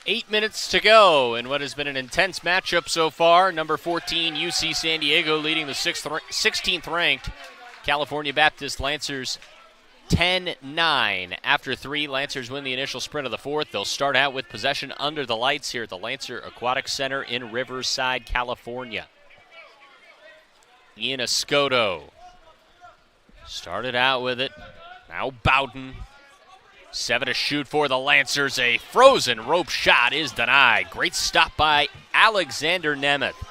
8 minutes to go in what has been an intense matchup so far. Number 14, UC San Diego, leading the 16th ranked California Baptist Lancers 10-9. After 3, Lancers win the initial sprint of the 4th. They'll start out with possession under the lights here at the Lancer Aquatic Center in Riverside, California. Ian Escoto started out with it. Now Bowden. 7 to shoot for the Lancers. A frozen rope shot is denied. Great stop by Alexander Nemeth,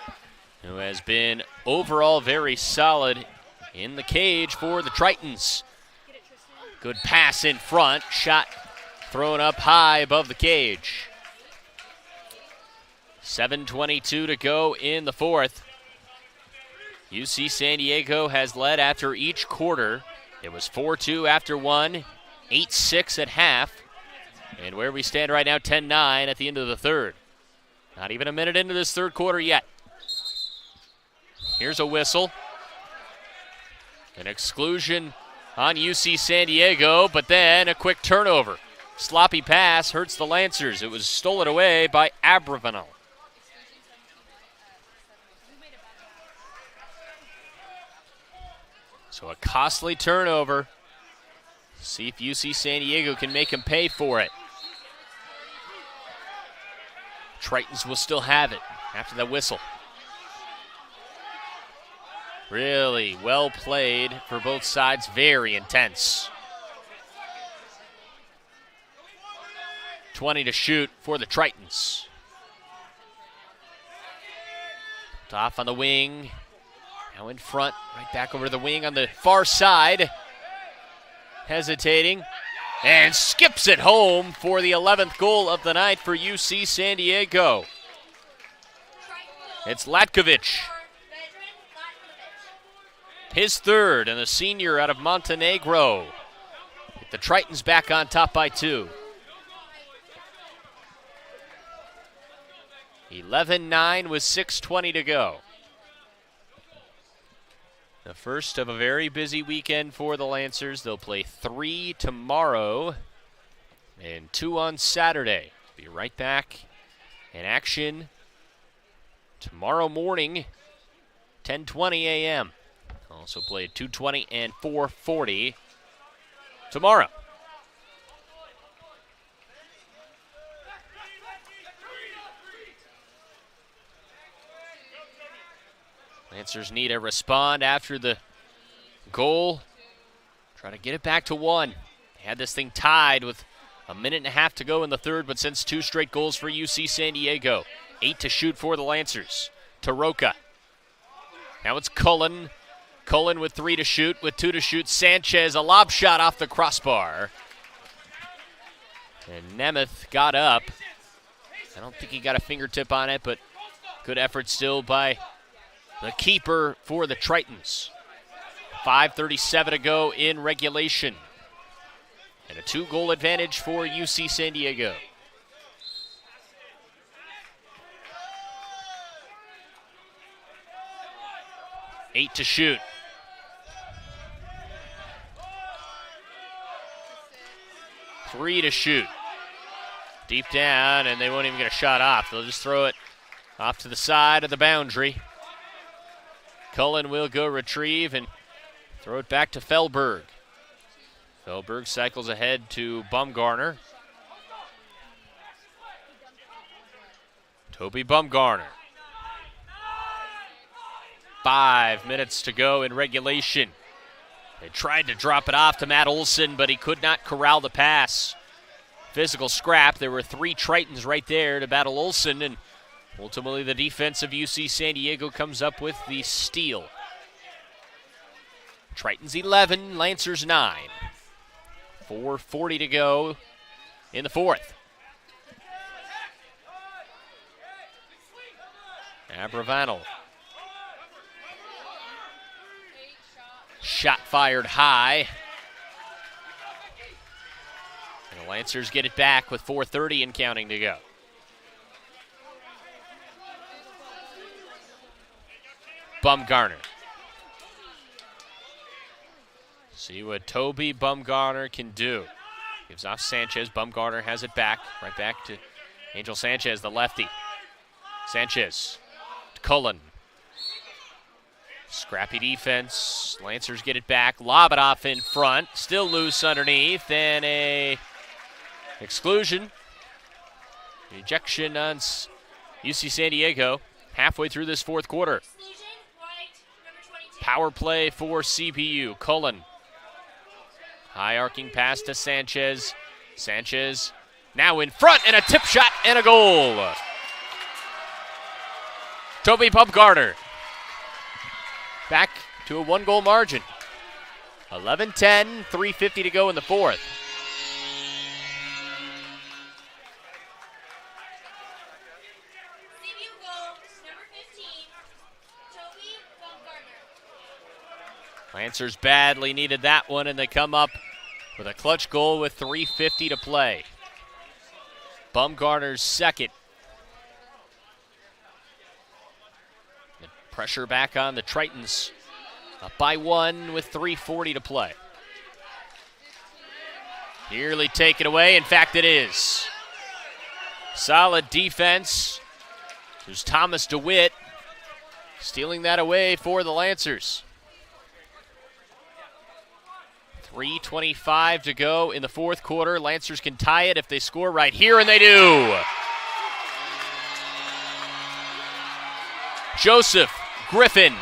who has been overall very solid in the cage for the Tritons. Good pass in front. Shot thrown up high above the cage. 7:22 to go in the 4th. UC San Diego has led after each quarter. It was 4-2 after 1. 8-6 at half. And where we stand right now, 10-9 at the end of the 3rd. Not even a minute into this 3rd quarter yet. Here's a whistle. An exclusion on UC San Diego, but then a quick turnover. Sloppy pass hurts the Lancers. It was stolen away by Abravanel. So a costly turnover. See if UC San Diego can make him pay for it. Tritons will still have it after that whistle. Really well played for both sides. Very intense. 20 to shoot for the Tritons. Off on the wing. Now in front. Right back over to the wing on the far side. Hesitating, and skips it home for the 11th goal of the night for UC San Diego. It's Latkovic. His 3rd, and the senior out of Montenegro. The Tritons back on top by 2. 11-9 with 6:20 to go. The first of a very busy weekend for the Lancers. They'll play 3 tomorrow and 2 on Saturday. Be right back in action tomorrow morning, 10:20 a.m. Also play at 2:20 and 4:40 tomorrow. Lancers need to respond after the goal. Try to get it back to 1. They had this thing tied with a minute and a half to go in the 3rd, but since 2 straight goals for UC San Diego. 8 to shoot for the Lancers. Taroka. Now it's Cullen. Cullen with 3 to shoot. With 2 to shoot, Sanchez. A lob shot off the crossbar. And Nemeth got up. I don't think he got a fingertip on it, but good effort still by the keeper for the Tritons. 5:37 to go in regulation. And a 2-goal advantage for UC San Diego. Eight to shoot. 3 to shoot. Deep down, and they won't even get a shot off. They'll just throw it off to the side of the boundary. Cullen will go retrieve and throw it back to Fellberg. Fellberg cycles ahead to Bumgarner. Toby Bumgarner. 5 minutes to go in regulation. They tried to drop it off to Matt Olson, but he could not corral the pass. Physical scrap. There were 3 Tritons right there to battle Olson, and ultimately the defense of UC San Diego comes up with the steal. Tritons 11, Lancers 9. 4:40 to go in the 4th. Abravanel. Shot fired high. And the Lancers get it back with 4:30 and counting to go. Bumgarner. See what Toby Bumgarner can do. Gives off Sanchez. Bumgarner has it back. Right back to Angel Sanchez, the lefty. Sanchez to Cullen. Scrappy defense. Lancers get it back. Lob it off in front. Still loose underneath. And a exclusion. Ejection on UC San Diego halfway through this fourth quarter. Power play for CBU. Cullen. High arcing pass to Sanchez. Sanchez now in front, and a tip shot and a goal. Toby Bumgarner back to a 1-goal margin. 11-10, 3:50 to go in the fourth. CBU goal, number 15, Toby Bumgarner. Lancers badly needed that one, and they come up with a clutch goal with 3:50 to play. Bumgarner's second. The pressure back on the Tritons. Up by 1 with 3:40 to play. Nearly taken away. In fact, it is. Solid defense. There's Thomas DeWitt stealing that away for the Lancers. 3:25 to go in the fourth quarter. Lancers can tie it if they score right here, and they do. Joseph Griffin,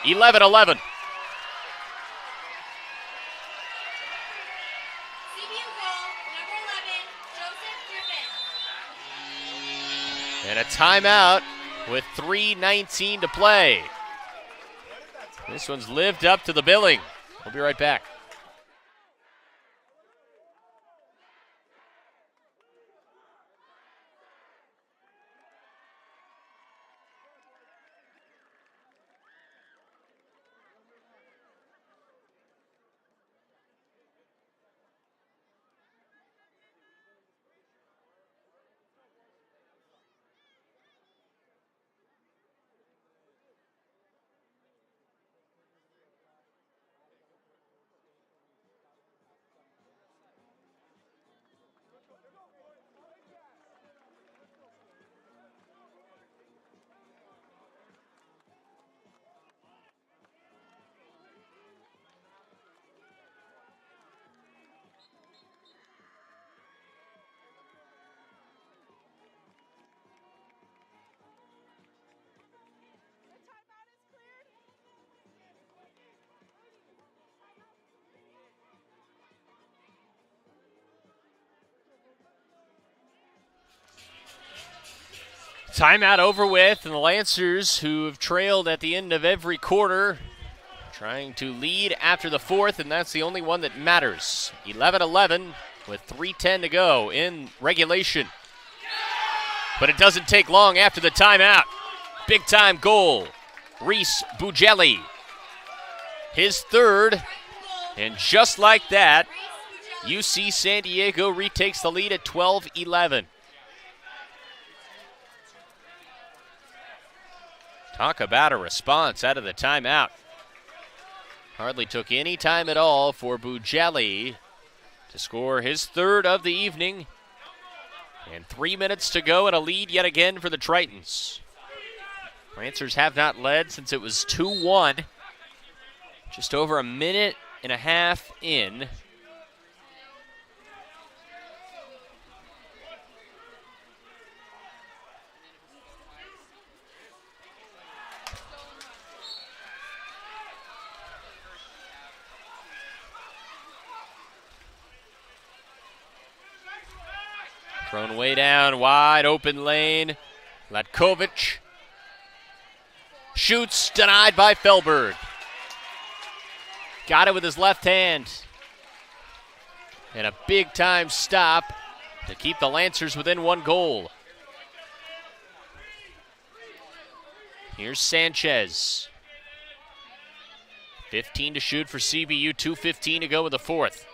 11-11. CBU goal, number 11, Joseph Griffin. And a timeout with 3:19 to play. This one's lived up to the billing. We'll be right back. Timeout over with, and the Lancers, who have trailed at the end of every quarter, trying to lead after the fourth, and that's the only one that matters. 11-11 with 3:10 to go in regulation. But it doesn't take long after the timeout. Big-time goal. Reese Bugelli. His third, and just like that, UC San Diego retakes the lead at 12-11. Talk about a response out of the timeout. Hardly took any time at all for Bugelli to score his third of the evening. And 3 minutes to go and a lead yet again for the Tritons. Lancers have not led since it was 2-1. Just over a minute and a half in. Thrown way down, wide open lane. Latkovic shoots, denied by Felberg. Got it with his left hand. And a big-time stop to keep the Lancers within 1 goal. Here's Sanchez. 15 to shoot for CBU, 2:15 to go in the fourth.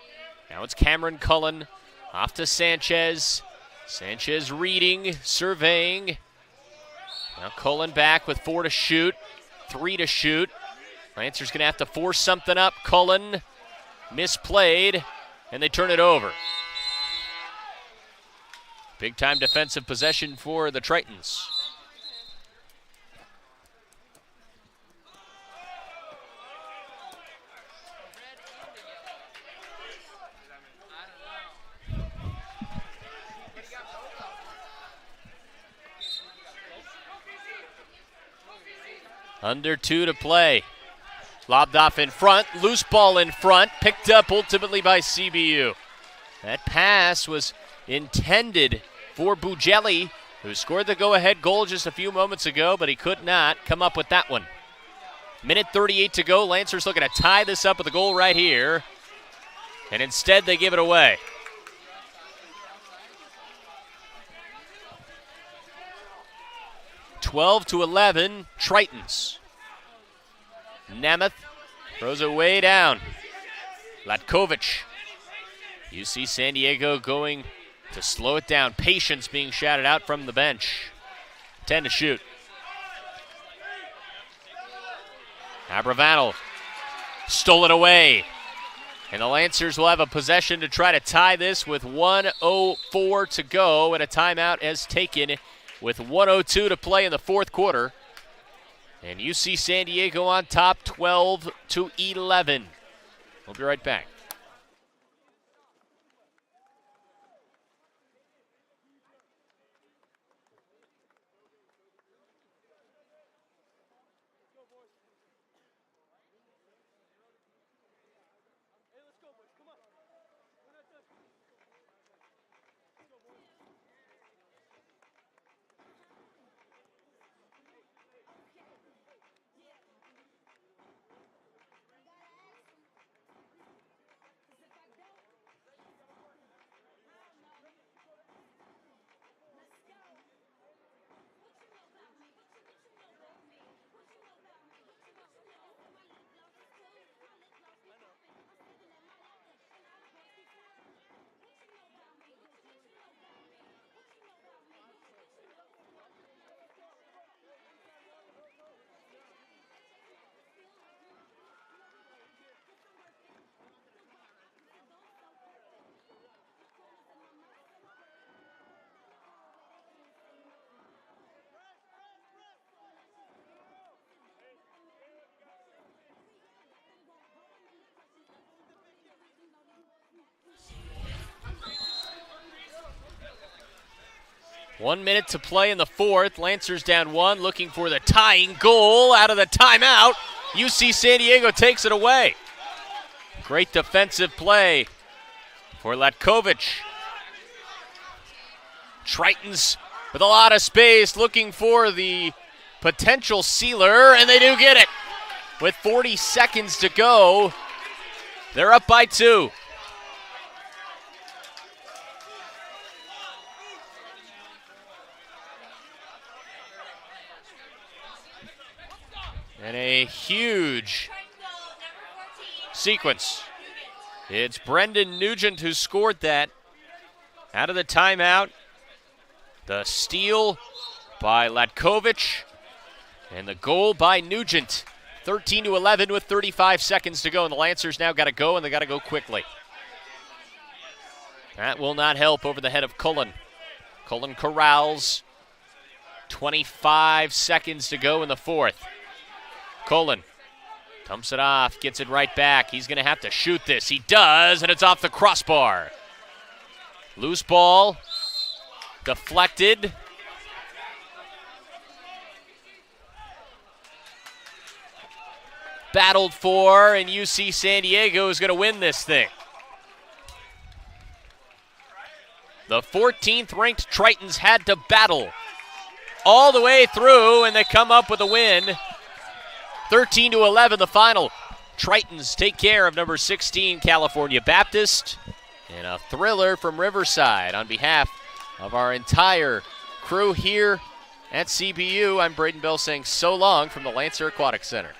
Now it's Cameron Cullen off to Sanchez. Sanchez reading, surveying. Now Cullen back with 4 to shoot, 3 to shoot. Lancers going to have to force something up. Cullen misplayed, and they turn it over. Big time defensive possession for the Tritons. Under 2 to play. Lobbed off in front, loose ball in front, picked up ultimately by CBU. That pass was intended for Bugelli, who scored the go-ahead goal just a few moments ago, but he could not come up with that one. Minute 38 to go. Lancers looking to tie this up with a goal right here, and instead they give it away. (12-11) Tritons. Nemeth throws it way down. Latkovic. UC San Diego going to slow it down. Patience being shouted out from the bench. 10 to shoot. Abravanel stole it away. And the Lancers will have a possession to try to tie this with 1:04 to go, and a timeout is taken with 1:02 to play in the fourth quarter. And UC San Diego on top, 12-11. We'll be right back. One minute to play in the fourth. Lancers down one, looking for the tying goal out of the timeout. UC San Diego takes it away. Great defensive play for Latkovic. Tritons with a lot of space, looking for the potential sealer, and they do get it. With 40 seconds to go, they're up by 2. And a huge sequence. It's Brendan Nugent who scored that out of the timeout. The steal by Latkovic and the goal by Nugent. 13-11 with 35 seconds to go, and the Lancers now got to go, and they got to go quickly. That will not help over the head of Cullen. Cullen corrals. 25 seconds to go in the fourth. Cullen dumps it off, gets it right back. He's going to have to shoot this. He does, and it's off the crossbar. Loose ball, deflected. Battled for, and UC San Diego is going to win this thing. The 14th ranked Tritons had to battle all the way through, and they come up with a win. 13-11 the final. Tritons take care of number 16 California Baptist. And a thriller from Riverside. On behalf of our entire crew here at CBU, I'm Braden Bell saying so long from the Lancer Aquatic Center.